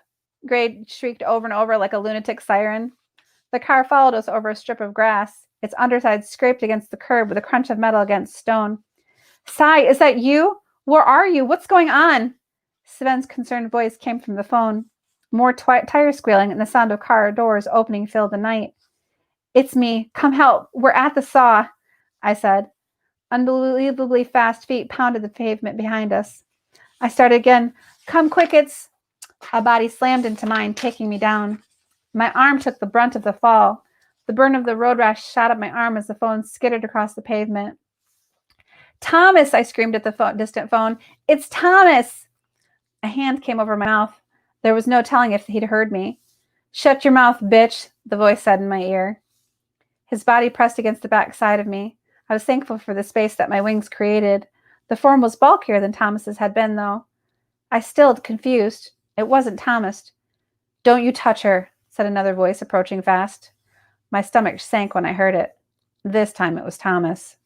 Gage shrieked over and over like a lunatic siren. The car followed us over a strip of grass. Its underside scraped against the curb with a crunch of metal against stone. Cy, is that you? Where are you? What's going on? Sven's concerned voice came from the phone. More tire squealing and the sound of car doors opening filled the night. It's me. Come help. We're at the saw, I said. Unbelievably fast feet pounded the pavement behind us. I started again. Come quick, it's... A body slammed into mine, taking me down. My arm took the brunt of the fall. The burn of the road rash shot up my arm as the phone skittered across the pavement. Thomas, I screamed at the distant phone. It's Thomas! A hand came over my mouth. There was no telling if he'd heard me. Shut your mouth, bitch, the voice said in my ear. His body pressed against the back side of me. I was thankful for the space that my wings created. The form was bulkier than Thomas's had been, though. I stilled, confused. It wasn't Thomas. Don't you touch her, said another voice approaching fast. My stomach sank when I heard it. This time it was Thomas.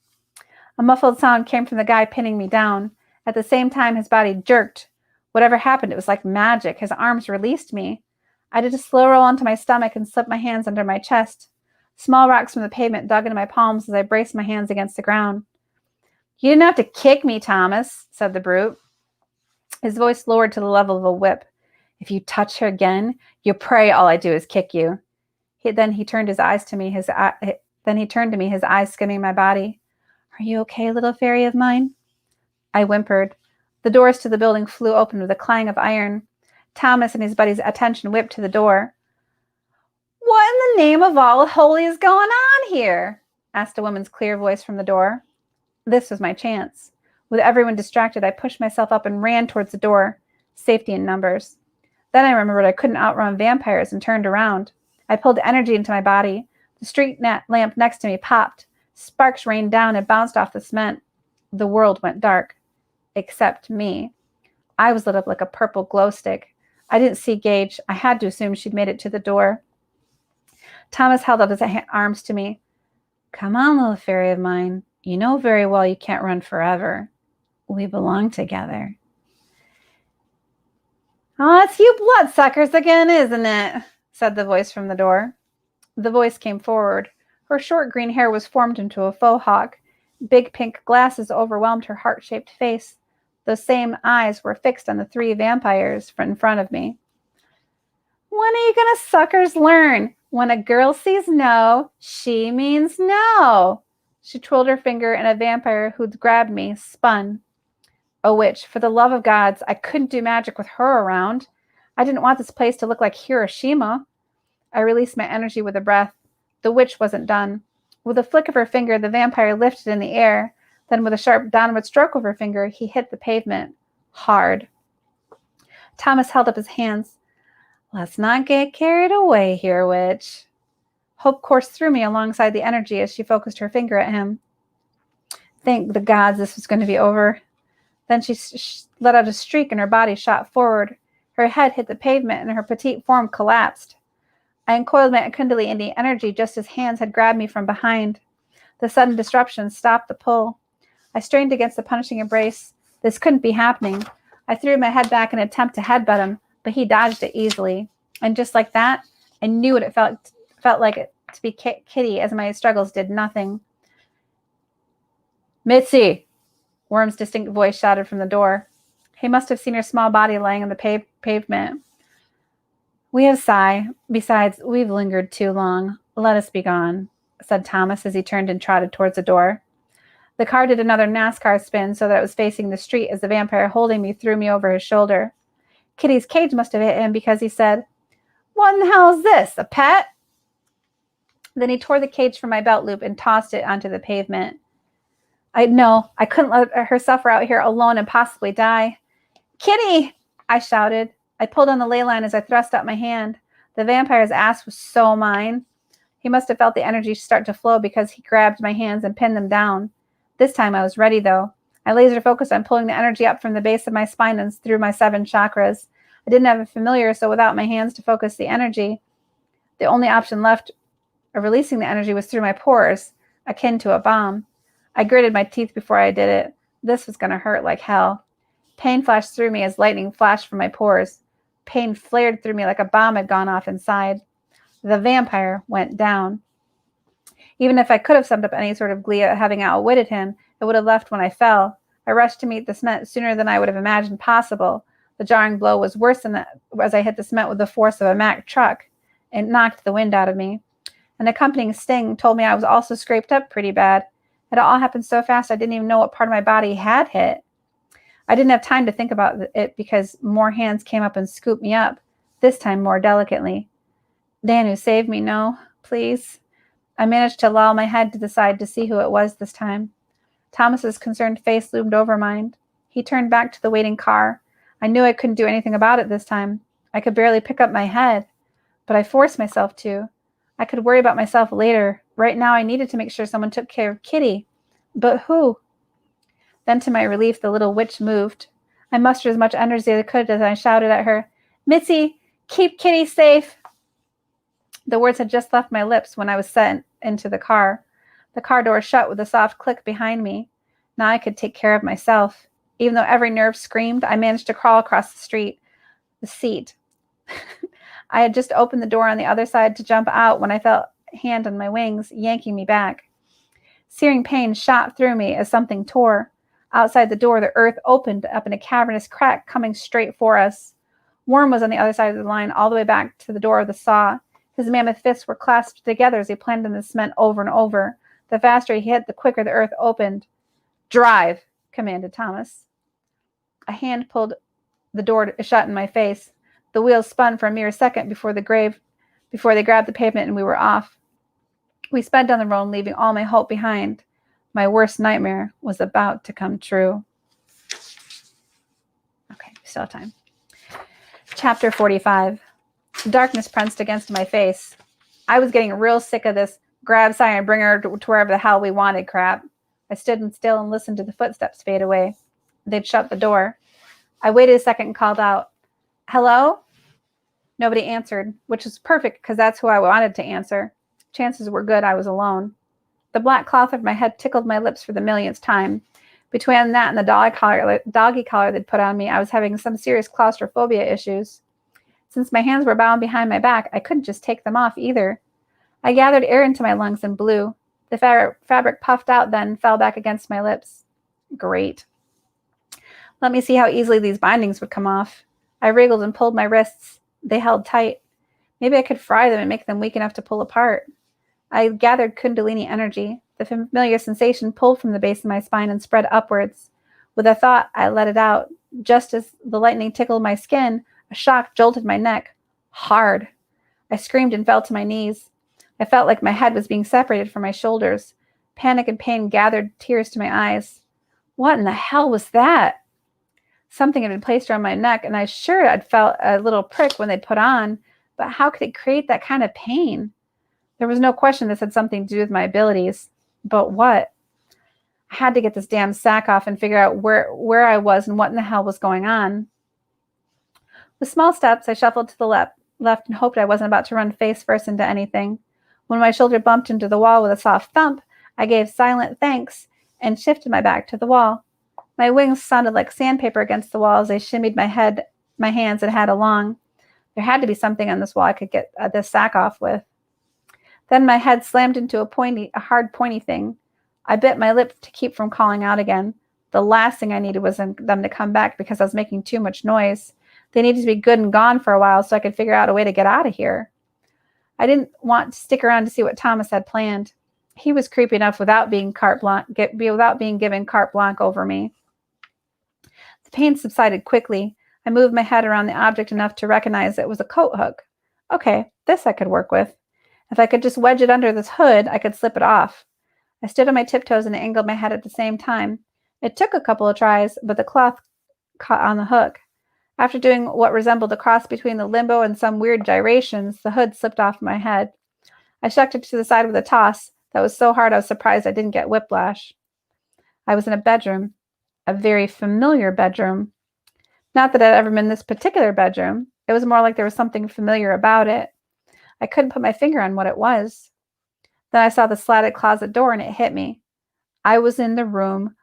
A muffled sound came from the guy pinning me down. At the same time, his body jerked. Whatever happened, it was like magic. His arms released me. I did a slow roll onto my stomach and slipped my hands under my chest. Small rocks from the pavement dug into my palms as I braced my hands against the ground. You didn't have to kick me, Thomas, said the brute. His voice lowered to the level of a whip. If you touch her again, you pray all I do is kick you. Then he turned to me, his eyes skimming my body. Are you okay, little fairy of mine? I whimpered. The doors to the building flew open with a clang of iron. Thomas and his buddy's attention whipped to the door. What in the name of all holy is going on here? Asked a woman's clear voice from the door. This was my chance. With everyone distracted, I pushed myself up and ran towards the door. Safety in numbers. Then I remembered I couldn't outrun vampires and turned around. I pulled energy into my body. The street lamp next to me popped. Sparks rained down and bounced off the cement. The world went dark. Except me. I was lit up like a purple glow stick. I didn't see Gage. I had to assume she'd made it to the door. Thomas held out his arms to me. Come on, little fairy of mine. You know very well you can't run forever. We belong together. Oh, it's you bloodsuckers again, isn't it? Said the voice from the door. The voice came forward. Her short green hair was formed into a faux hawk. Big pink glasses overwhelmed her heart-shaped face. Those same eyes were fixed on the three vampires in front of me. When are you gonna suckers learn? When a girl says no, she means no. She twirled her finger, and a vampire who'd grabbed me spun. A witch. For the love of gods, I couldn't do magic with her around. I didn't want this place to look like Hiroshima. I released my energy with a breath. The witch wasn't done. With a flick of her finger, the vampire lifted in the air. Then with a sharp downward stroke of her finger, he hit the pavement. Hard. Thomas held up his hands. Let's not get carried away here, witch. Hope coursed through me alongside the energy as she focused her finger at him. Thank the gods this was going to be over. Then she let out a shriek and her body shot forward. Her head hit the pavement and her petite form collapsed. I uncoiled my Kundalini energy just as hands had grabbed me from behind. The sudden disruption stopped the pull. I strained against the punishing embrace. This couldn't be happening. I threw my head back in an attempt to headbutt him, but he dodged it easily. And just like that, I knew what it felt like it to be Kitty as my struggles did nothing. Mitzi! Worm's distinct voice shouted from the door. He must have seen her small body lying on the pavement. We have Cy. Besides, we've lingered too long. Let us be gone, said Thomas as he turned and trotted towards the door. The car did another NASCAR spin so that it was facing the street as the vampire holding me threw me over his shoulder. Kitty's cage must have hit him because he said, What in the hell is this, a pet? Then he tore the cage from my belt loop and tossed it onto the pavement. I couldn't let her suffer out here alone and possibly die. Kitty! I shouted. I pulled on the ley line as I thrust out my hand. The vampire's ass was so mine. He must have felt the energy start to flow because he grabbed my hands and pinned them down. This time I was ready, though. I laser focused on pulling the energy up from the base of my spine and through my 7 chakras. I didn't have a familiar, so without my hands to focus the energy, the only option left of releasing the energy was through my pores, akin to a bomb. I gritted my teeth before I did it. This was going to hurt like hell. Pain flashed through me as lightning flashed from my pores. Pain flared through me like a bomb had gone off inside. The vampire went down. Even if I could have summed up any sort of glee at having outwitted him, it would have left when I fell. I rushed to meet the cement sooner than I would have imagined possible. The jarring blow was worse than that as I hit the cement with the force of a Mack truck. It knocked the wind out of me. An accompanying sting told me I was also scraped up pretty bad. It all happened so fast I didn't even know what part of my body had hit. I didn't have time to think about it because more hands came up and scooped me up, this time more delicately. Danu, save me, no, please. I managed to loll my head to the side to see who it was this time. Thomas's concerned face loomed over mine. He turned back to the waiting car. I knew I couldn't do anything about it this time. I could barely pick up my head, but I forced myself to. I could worry about myself later. Right now I needed to make sure someone took care of Kitty. But who? Then to my relief, the little witch moved. I mustered as much energy as I could as I shouted at her, Mitzi, keep Kitty safe. The words had just left my lips when I was sent into the car. The car door shut with a soft click behind me. Now I could take care of myself. Even though every nerve screamed, I managed to crawl across the seat. I had just opened the door on the other side to jump out when I felt a hand on my wings, yanking me back. Searing pain shot through me as something tore. Outside the door, the earth opened up in a cavernous crack coming straight for us. Worm was on the other side of the line, all the way back to the door of the saw. His mammoth fists were clasped together as he planted in the cement over and over. The faster he hit, the quicker the earth opened. Drive, commanded Thomas. A hand pulled the door shut in my face. The wheels spun for a mere second before they grabbed the pavement and we were off. We sped down the road, leaving all my hope behind. My worst nightmare was about to come true. Okay, still have time. Chapter 45. Darkness pressed against my face. I was getting real sick of this grab Cy and bring her to wherever the hell we wanted crap. I stood still and listened to the footsteps fade away. They'd shut the door. I waited a second and called out, Hello? Nobody answered, which was perfect because that's who I wanted to answer. Chances were good I was alone. The black cloth of my head tickled my lips for the millionth time. Between that and the doggy collar they'd put on me, I was having some serious claustrophobia issues. Since my hands were bound behind my back, I couldn't just take them off either. I gathered air into my lungs and blew. The fabric puffed out then fell back against my lips. Great. Let me see how easily these bindings would come off. I wriggled and pulled my wrists. They held tight. Maybe I could fry them and make them weak enough to pull apart. I gathered Kundalini energy. The familiar sensation pulled from the base of my spine and spread upwards. With a thought, I let it out. Just as the lightning tickled my skin, a shock jolted my neck. Hard. I screamed and fell to my knees. I felt like my head was being separated from my shoulders. Panic and pain gathered tears to my eyes. What in the hell was that? Something had been placed around my neck, and I sure I'd felt a little prick when they'd put on, but how could it create that kind of pain? There was no question this had something to do with my abilities. But what? I had to get this damn sack off and figure out where I was and what in the hell was going on. With small steps, I shuffled to the left and hoped I wasn't about to run face first into anything. When my shoulder bumped into the wall with a soft thump, I gave silent thanks and shifted my back to the wall. My wings sounded like sandpaper against the wall as I shimmied my hands and head along. There had to be something on this wall I could get this sack off with. Then my head slammed into a hard pointy thing. I bit my lip to keep from calling out again. The last thing I needed was them to come back because I was making too much noise. They needed to be good and gone for a while so I could figure out a way to get out of here. I didn't want to stick around to see what Thomas had planned. He was creepy enough without being given carte blanche over me. The pain subsided quickly. I moved my head around the object enough to recognize it was a coat hook. Okay, this I could work with. If I could just wedge it under this hood, I could slip it off. I stood on my tiptoes and angled my head at the same time. It took a couple of tries, but the cloth caught on the hook. After doing what resembled a cross between the limbo and some weird gyrations, the hood slipped off my head. I shucked it to the side with a toss that was so hard I was surprised I didn't get whiplash. I was in a bedroom, a very familiar bedroom. Not that I'd ever been in this particular bedroom. It was more like there was something familiar about it. I couldn't put my finger on what it was. Then I saw the slatted closet door and it hit me. I was in the room.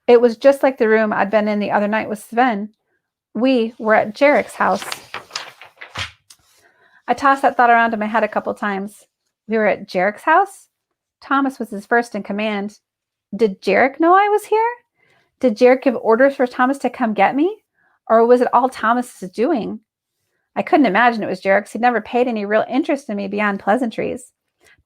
It was just like the room I'd been in the other night with Sven. We were at Jarek's house. I tossed that thought around in my head a couple times. We were at Jarek's house? Thomas was his first in command. Did Jarek know I was here? Did Jarek give orders for Thomas to come get me? Or was it all Thomas's doing? I couldn't imagine it was Jarek's. He'd never paid any real interest in me beyond pleasantries.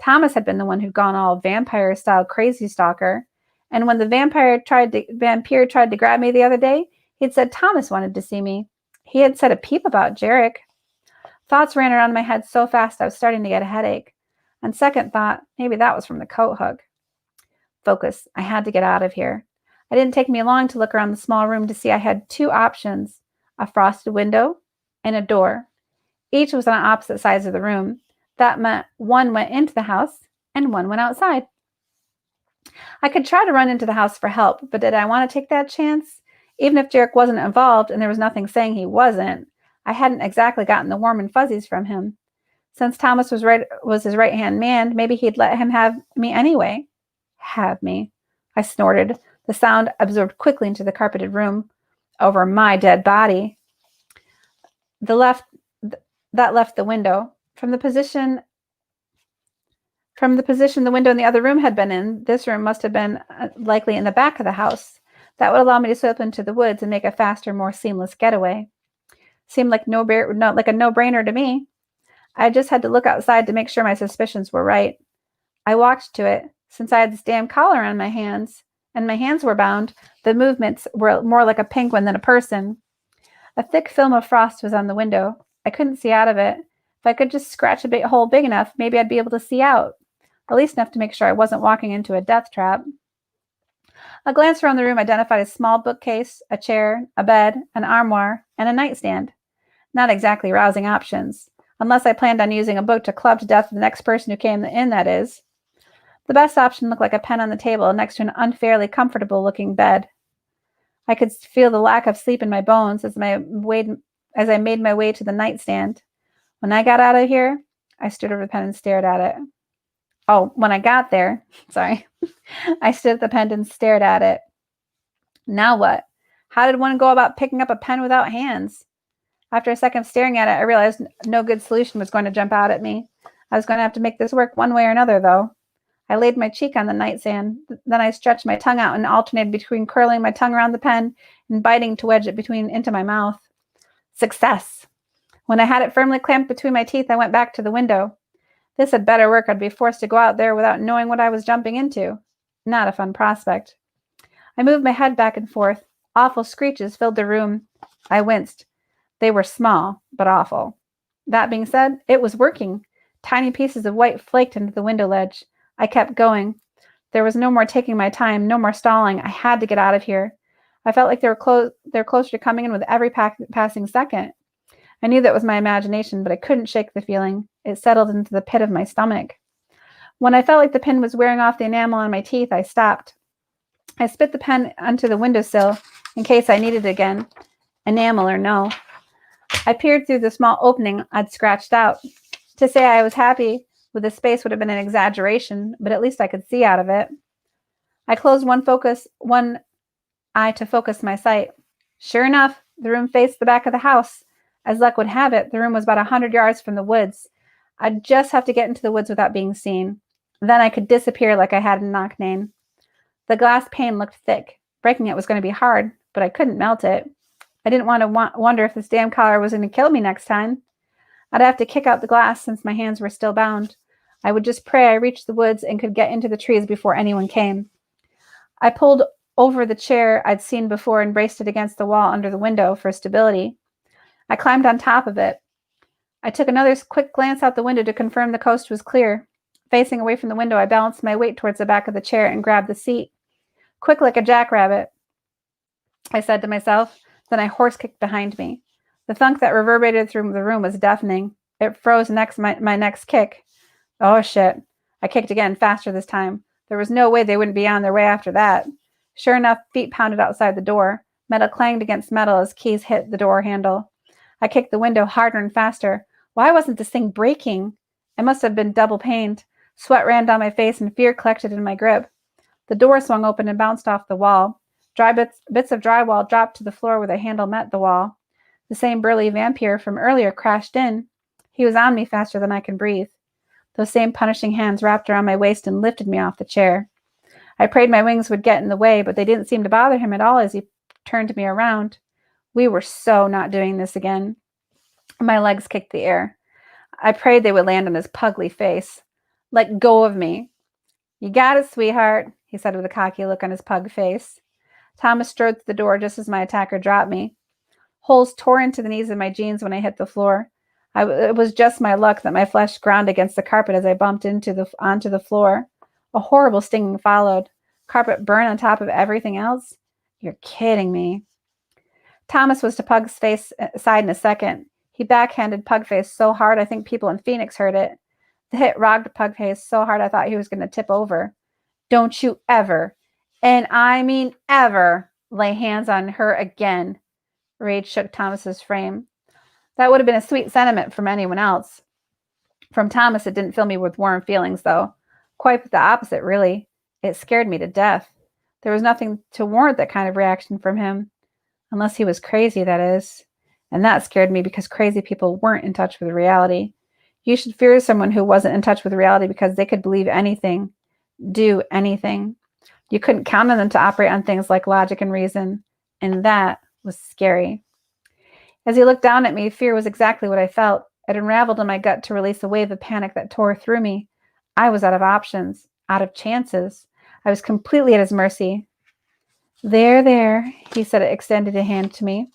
Thomas had been the one who'd gone all vampire-style crazy stalker. And when the vampire tried to grab me the other day, he'd said Thomas wanted to see me. He had said a peep about Jarek. Thoughts ran around my head so fast I was starting to get a headache. On second thought, maybe that was from the coat hook. Focus. I had to get out of here. It didn't take me long to look around the small room to see I had two options, a frosted window and a door. Each was on opposite sides of the room. That meant one went into the house and one went outside. I could try to run into the house for help, but did I want to take that chance? Even if Jarek wasn't involved and there was nothing saying he wasn't, I hadn't exactly gotten the warm and fuzzies from him. Since Thomas was his right-hand man, maybe he'd let him have me anyway. Have me. I snorted. The sound absorbed quickly into the carpeted room over my dead body. That left the window. From the position the window in the other room had been in, this room must have been likely in the back of the house. That would allow me to slip into the woods and make a faster, more seamless getaway. Seemed like not like a no-brainer to me. I just had to look outside to make sure my suspicions were right. I walked to it. Since I had this damn collar on my hands, and my hands were bound, the movements were more like a penguin than a person. A thick film of frost was on the window. I couldn't see out of it. If I could just scratch a hole big enough, maybe I'd be able to see out. At least enough to make sure I wasn't walking into a death trap. A glance around the room identified a small bookcase, a chair, a bed, an armoire, and a nightstand. Not exactly rousing options, unless I planned on using a book to club to death the next person who came in, that is. The best option looked like a pen on the table next to an unfairly comfortable-looking bed. I could feel the lack of sleep in my bones as I made my way to the nightstand. When I got out of here, I stood over the pen and stared at it. Oh, when I got there, sorry, I stood at the pen and stared at it. Now what? How did one go about picking up a pen without hands? After a second of staring at it, I realized no good solution was going to jump out at me. I was going to have to make this work one way or another, though. I laid my cheek on the nightstand. Then I stretched my tongue out and alternated between curling my tongue around the pen and biting to wedge it into my mouth. Success! When I had it firmly clamped between my teeth, I went back to the window. This had better work. I'd be forced to go out there without knowing what I was jumping into. Not a fun prospect. I moved my head back and forth. Awful screeches filled the room. I winced. They were small, but awful. That being said, it was working. Tiny pieces of white flaked into the window ledge. I kept going. There was no more taking my time, no more stalling. I had to get out of here. I felt like they were closer to coming in with every passing second. I knew that was my imagination, but I couldn't shake the feeling. It settled into the pit of my stomach. When I felt like the pen was wearing off the enamel on my teeth, I stopped. I spit the pen onto the windowsill in case I needed it again, enamel or no. I peered through the small opening I'd scratched out. To say I was happy with the space would have been an exaggeration, but at least I could see out of it. I closed one eye to focus my sight. Sure enough, the room faced the back of the house. As luck would have it, the room was about 100 yards from the woods. I'd just have to get into the woods without being seen. Then I could disappear like I had in Knocknane. The glass pane looked thick. Breaking it was going to be hard, but I couldn't melt it. I didn't want to wonder if this damn collar was going to kill me next time. I'd have to kick out the glass since my hands were still bound. I would just pray I reached the woods and could get into the trees before anyone came. I pulled over the chair I'd seen before and braced it against the wall under the window for stability. I climbed on top of it. I took another quick glance out the window to confirm the coast was clear. Facing away from the window, I balanced my weight towards the back of the chair and grabbed the seat. Quick like a jackrabbit, I said to myself. Then I horse-kicked behind me. The thunk that reverberated through the room was deafening. It froze my next kick. Oh, shit. I kicked again, faster this time. There was no way they wouldn't be on their way after that. Sure enough, feet pounded outside the door. Metal clanged against metal as keys hit the door handle. I kicked the window harder and faster. Why wasn't this thing breaking? I must have been double pained. Sweat ran down my face and fear collected in my grip. The door swung open and bounced off the wall. Dry bits of drywall dropped to the floor where the handle met the wall. The same burly vampire from earlier crashed in. He was on me faster than I could breathe. Those same punishing hands wrapped around my waist and lifted me off the chair. I prayed my wings would get in the way, but they didn't seem to bother him at all as he turned me around. We were so not doing this again. My legs kicked the air. I prayed they would land on his pugly face. Let go of me. You got it, sweetheart, he said with a cocky look on his pug face. Thomas strode to the door just as my attacker dropped me. Holes tore into the knees of my jeans when I hit the floor. It was just my luck that my flesh ground against the carpet as I bumped onto the floor. A horrible stinging followed. Carpet burn on top of everything else? You're kidding me. Thomas was to Pug's face side in a second. He backhanded Pugface so hard I think people in Phoenix heard it. The hit rocked Pugface so hard I thought he was going to tip over. Don't you ever, and I mean ever, lay hands on her again. Rage shook Thomas's frame. That would have been a sweet sentiment from anyone else. From Thomas, it didn't fill me with warm feelings, though. Quite the opposite, really. It scared me to death. There was nothing to warrant that kind of reaction from him. Unless he was crazy, that is. And that scared me because crazy people weren't in touch with reality. You should fear someone who wasn't in touch with reality because they could believe anything, do anything. You couldn't count on them to operate on things like logic and reason. And that was scary. As he looked down at me, fear was exactly what I felt. It unraveled in my gut to release a wave of panic that tore through me. I was out of options, out of chances. I was completely at his mercy. There, he said, extended a hand to me.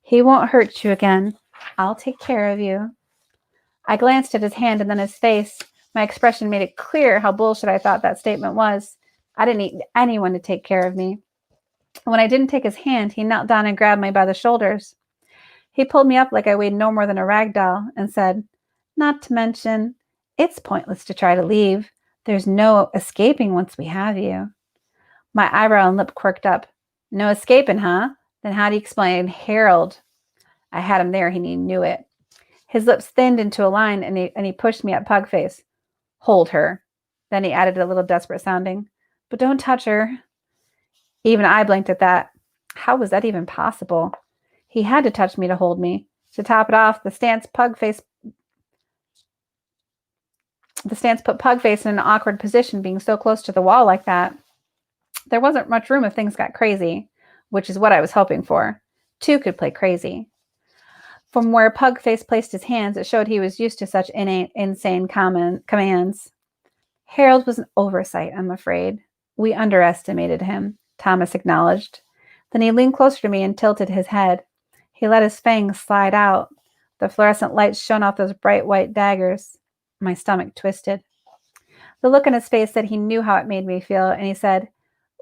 He won't hurt you again. I'll take care of you. I glanced at his hand and then his face. My expression made it clear how bullshit I thought that statement was. I didn't need anyone to take care of me. When I didn't take his hand, he knelt down and grabbed me by the shoulders. He pulled me up like I weighed no more than a rag doll and said, "Not to mention, it's pointless to try to leave. There's no escaping once we have you." My eyebrow and lip quirked up. No escaping, huh? Then how do you explain Harold? I had him there and he knew it. His lips thinned into a line and he pushed me at Pugface. Hold her. Then he added a little desperate sounding. But don't touch her. Even I blinked at that. How was that even possible? He had to touch me to hold me. To top it off, the stance put Pugface in an awkward position being so close to the wall like that. There wasn't much room if things got crazy, which is what I was hoping for. Two could play crazy. From where Pugface placed his hands, it showed he was used to such insane commands. Harold was an oversight, I'm afraid. We underestimated him, Thomas acknowledged. Then he leaned closer to me and tilted his head. He let his fangs slide out. The fluorescent lights shone off those bright white daggers. My stomach twisted. The look on his face said he knew how it made me feel, and he said,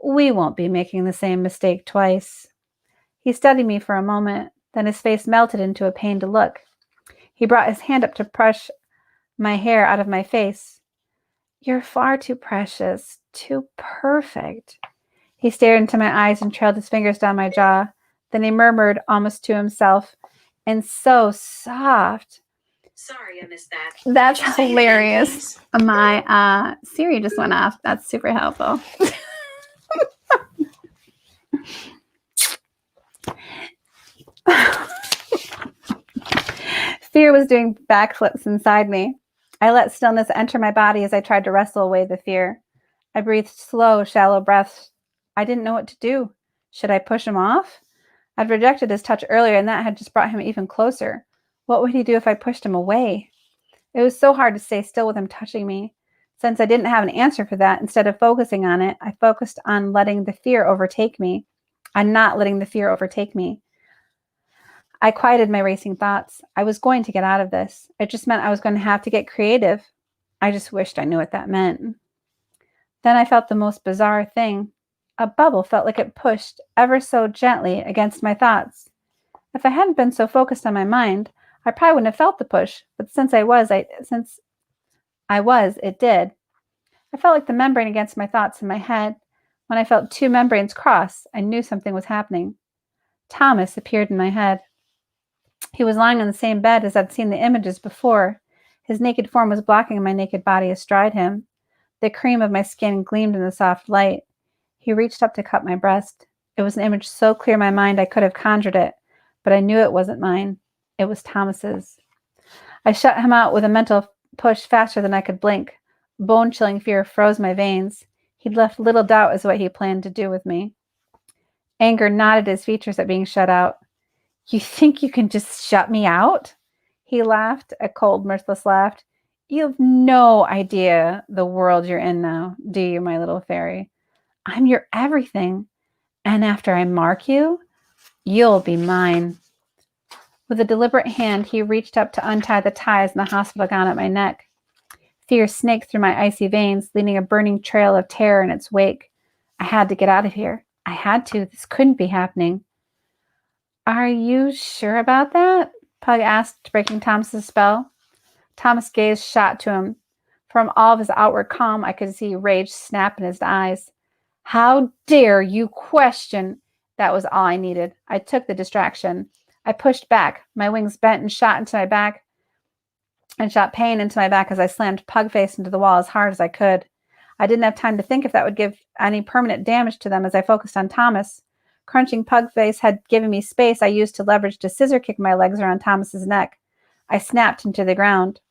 "We won't be making the same mistake twice." He studied me for a moment, then his face melted into a pained look. He brought his hand up to brush my hair out of my face. You're far too precious, too perfect. He stared into my eyes and trailed his fingers down my jaw. Then he murmured, almost to himself, and so soft. Sorry, I missed that. That's hilarious. My Siri just went off. That's super helpful. Fear was doing backflips inside me. I let stillness enter my body as I tried to wrestle away the fear. I breathed slow, shallow breaths. I didn't know what to do. Should I push him off? I'd rejected his touch earlier, and that had just brought him even closer. What would he do if I pushed him away? It was so hard to stay still with him touching me. Since I didn't have an answer for that, instead of focusing on it, I focused on letting the fear overtake me. On not letting the fear overtake me. I quieted my racing thoughts. I was going to get out of this. It just meant I was going to have to get creative. I just wished I knew what that meant. Then I felt the most bizarre thing. A bubble felt like it pushed ever so gently against my thoughts. If I hadn't been so focused on my mind, I probably wouldn't have felt the push, but since I was, it did. I felt like the membrane against my thoughts in my head. When I felt two membranes cross, I knew something was happening. Thomas appeared in my head. He was lying on the same bed as I'd seen the images before. His naked form was blocking my naked body astride him. The cream of my skin gleamed in the soft light. He reached up to cup my breast. It was an image so clear in my mind I could have conjured it, but I knew it wasn't mine. It was Thomas's. I shut him out with a mental push faster than I could blink. Bone-chilling fear froze my veins. He'd left little doubt as to what he planned to do with me. Anger knotted his features at being shut out. You think you can just shut me out? He laughed, a cold, mirthless laugh. You have no idea the world you're in now, do you, my little fairy? I'm your everything. And after I mark you, you'll be mine. With a deliberate hand, he reached up to untie the ties in the hospital gown at my neck. Fear snaked through my icy veins, leaving a burning trail of terror in its wake. I had to get out of here. I had to. This couldn't be happening. Are you sure about that? Pug asked, breaking Thomas's spell. Thomas' gaze shot to him. From all of his outward calm, I could see rage snap in his eyes. How dare you question? That was all I needed. I took the distraction. I pushed back. My wings bent and shot into my back and shot pain into my back as I slammed Pugface into the wall as hard as I could. I didn't have time to think if that would give any permanent damage to them as I focused on Thomas. Crunching Pugface had given me space I used to leverage to scissor kick my legs around Thomas's neck. I snapped him to the ground.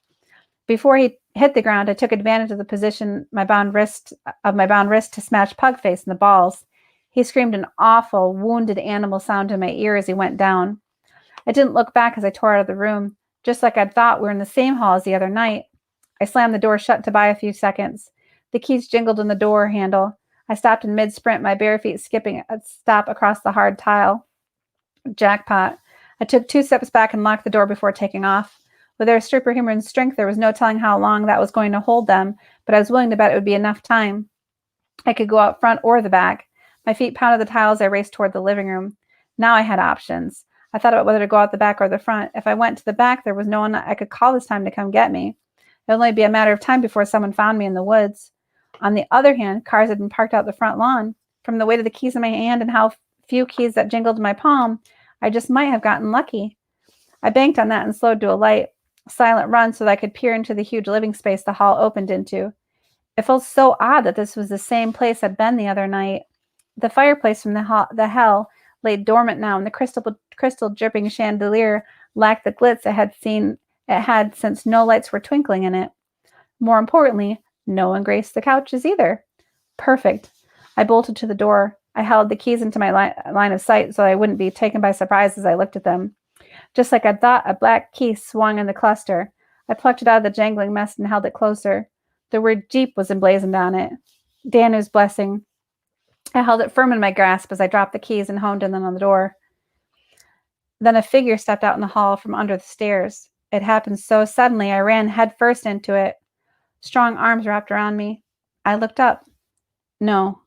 Before he hit the ground, I took advantage of the position of my bound wrist to smash Pugface in the balls. He screamed an awful, wounded animal sound in my ear as he went down. I didn't look back as I tore out of the room, just like I'd thought we were in the same hall as the other night. I slammed the door shut to buy a few seconds. The keys jingled in the door handle. I stopped in mid-sprint, my bare feet skipping a stop across the hard tile. Jackpot. I took 2 steps back and locked the door before taking off. With their superhuman strength, there was no telling how long that was going to hold them, but I was willing to bet it would be enough time. I could go out front or the back. My feet pounded the tile as I raced toward the living room. Now I had options. I thought about whether to go out the back or the front. If I went to the back, there was no one I could call this time to come get me. It would only be a matter of time before someone found me in the woods. On the other hand, cars had been parked out the front lawn. From the weight of the keys in my hand and how few keys that jingled in my palm, I just might have gotten lucky. I banked on that and slowed to a light, silent run so that I could peer into the huge living space the hall opened into. It felt so odd that this was the same place I'd been the other night. The fireplace from the hell lay dormant now, and the crystal dripping chandelier lacked the glitz it had since no lights were twinkling in it. More importantly, no one graced the couches either. Perfect. I bolted to the door. I held the keys into my line of sight so I wouldn't be taken by surprise as I looked at them. Just like I thought, a black key swung in the cluster. I plucked it out of the jangling mess and held it closer. The word Jeep was emblazoned on it. Danu's blessing. I held it firm in my grasp as I dropped the keys and honed in on the door. Then a figure stepped out in the hall from under the stairs. It happened so suddenly I ran headfirst into it. Strong arms wrapped around me. I looked up. No.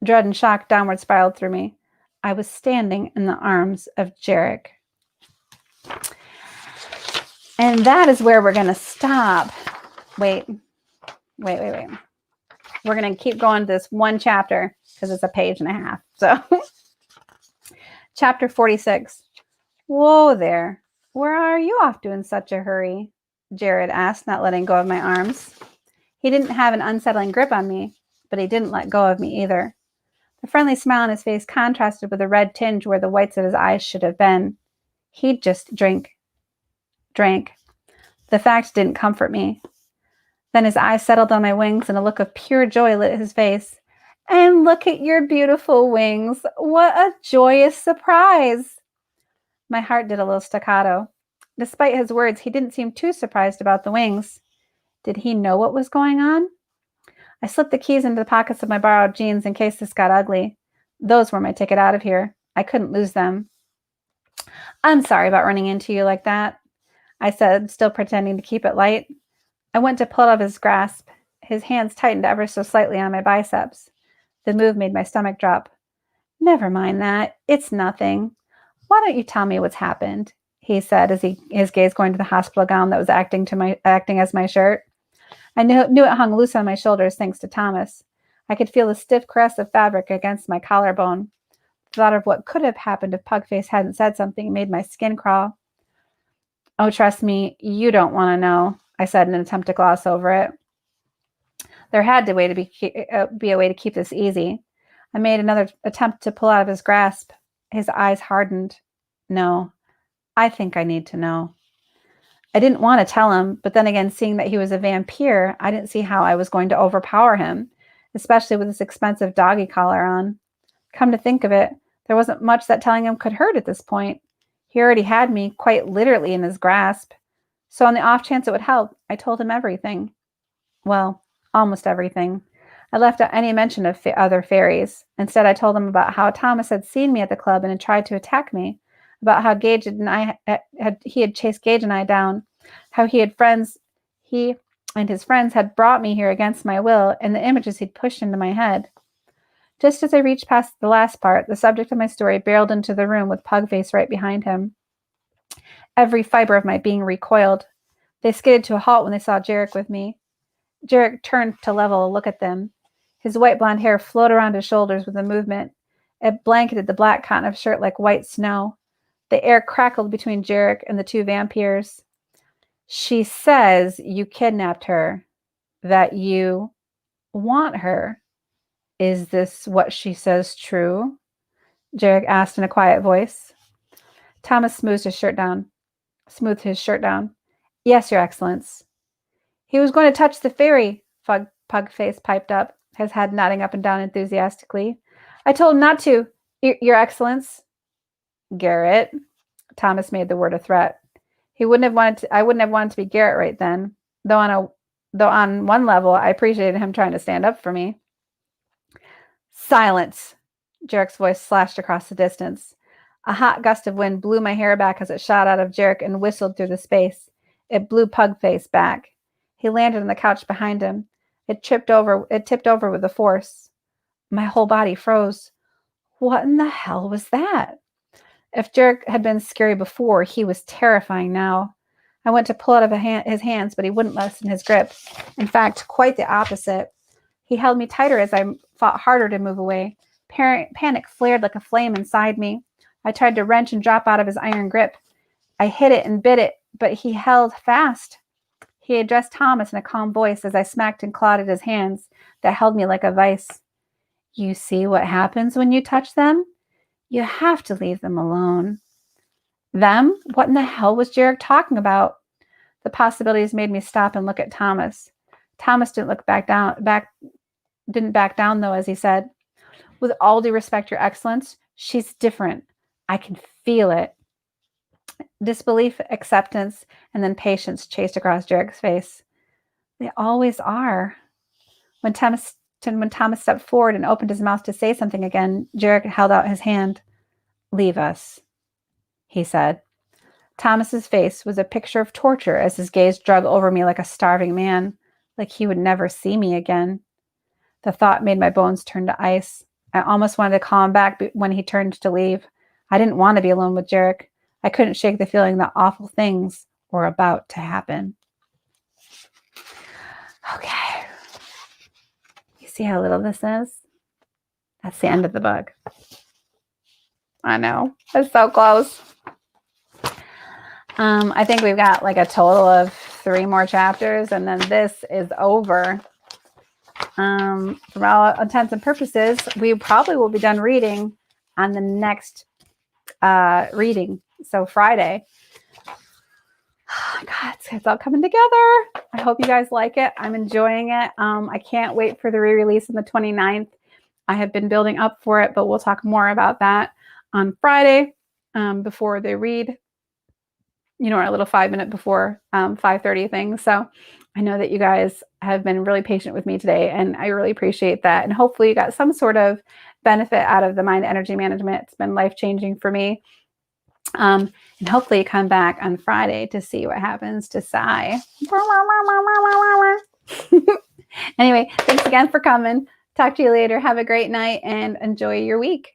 Dread and shock downward spiraled through me. I was standing in the arms of Jarek. And that is where we're going to stop. Wait. We're going to keep going this one chapter because it's a page and a half. So chapter 46. Whoa there. Where are you off to in such a hurry? Jared asked, not letting go of my arms. He didn't have an unsettling grip on me, but he didn't let go of me either. The friendly smile on his face contrasted with a red tinge where the whites of his eyes should have been. He'd just drank. The fact didn't comfort me. Then his eyes settled on my wings and a look of pure joy lit his face. And look at your beautiful wings. What a joyous surprise. My heart did a little staccato. Despite his words, he didn't seem too surprised about the wings. Did he know what was going on? I slipped the keys into the pockets of my borrowed jeans in case this got ugly. Those were my ticket out of here. I couldn't lose them. I'm sorry about running into you like that, I said, still pretending to keep it light. I went to pull out of his grasp. His hands tightened ever so slightly on my biceps. The move made my stomach drop. Never mind that. It's nothing. Why don't you tell me what's happened? He said as his gaze going to the hospital gown that was acting as my shirt. I knew it hung loose on my shoulders thanks to Thomas. I could feel the stiff caress of fabric against my collarbone. The thought of what could have happened if Pugface hadn't said something made my skin crawl. Oh, trust me, you don't want to know, I said in an attempt to gloss over it. There had to be a way to keep this easy. I made another attempt to pull out of his grasp. His eyes hardened. No, I think I need to know. I didn't want to tell him, but then again, seeing that he was a vampire, I didn't see how I was going to overpower him, especially with this expensive doggy collar on. Come to think of it, there wasn't much that telling him could hurt at this point. He already had me quite literally in his grasp. So on the off chance it would help, I told him everything. Well, almost everything. I left out any mention of other fairies. Instead, I told him about how Thomas had seen me at the club and had tried to attack me, about how Gage and he had chased Gage and I down, how he and his friends had brought me here against my will, and the images he'd pushed into my head. Just as I reached past the last part, the subject of my story barreled into the room with Pugface right behind him. Every fiber of my being recoiled. They skidded to a halt when they saw Jarek with me. Jarek turned to level a look at them. His white blonde hair floated around his shoulders with a movement. It blanketed the black cotton of his shirt like white snow. The air crackled between Jarek and the two vampires. She says you kidnapped her, that you want her. Is this what she says true? Jarek asked in a quiet voice. Thomas smoothed his shirt down. Yes, Your Excellence. He was going to touch the fairy, Pugface piped up, his head nodding up and down enthusiastically. I told him not to, Your Excellence. Garrett. Thomas made the word a threat. I wouldn't have wanted to be Garrett right then, though on one level I appreciated him trying to stand up for me. Silence. Jarek's voice slashed across the distance. A hot gust of wind blew my hair back as it shot out of Jarek and whistled through the space. It blew Pugface back. He landed on the couch behind him. It tipped over with a force. My whole body froze. What in the hell was that? If Jarek had been scary before, he was terrifying now. I went to pull out of his hands, but he wouldn't lessen his grip. In fact, quite the opposite. He held me tighter as I fought harder to move away. Panic flared like a flame inside me. I tried to wrench and drop out of his iron grip. I hit it and bit it, but he held fast. He addressed Thomas in a calm voice as I smacked and clawed at his hands that held me like a vice. You see what happens when you touch them? You have to leave them alone. Them? What in the hell was Jarek talking about? The possibilities made me stop and look at Thomas. Thomas didn't back down though, as he said, with all due respect, Your Excellence, she's different. I can feel it. Disbelief, acceptance, and then patience chased across Jarek's face. They always are. When Thomas stepped forward and opened his mouth to say something again, Jarek held out his hand. Leave us, he said. Thomas's face was a picture of torture as his gaze drug over me like a starving man, like he would never see me again. The thought made my bones turn to ice. I almost wanted to call him back when he turned to leave. I didn't want to be alone with Jarek. I couldn't shake the feeling that awful things were about to happen. Okay. You see how little this is? That's the end of the book. I know. It's so close. I think we've got like a total of 3 more chapters, and then this is over. For all intents and purposes, we probably will be done reading on the next reading. So Friday. Oh God, it's all coming together. I hope you guys like it. I'm enjoying it. I can't wait for the re-release on the 29th. I have been building up for it, but we'll talk more about that on Friday before they read, you know, our little 5-minute before 5:30 thing. So I know that you guys have been really patient with me today, and I really appreciate that. And hopefully you got some sort of benefit out of the mind energy management. It's been life-changing for me. And hopefully you come back on Friday to see what happens to Cy. Anyway, thanks again for coming. Talk to you later. Have a great night and enjoy your week.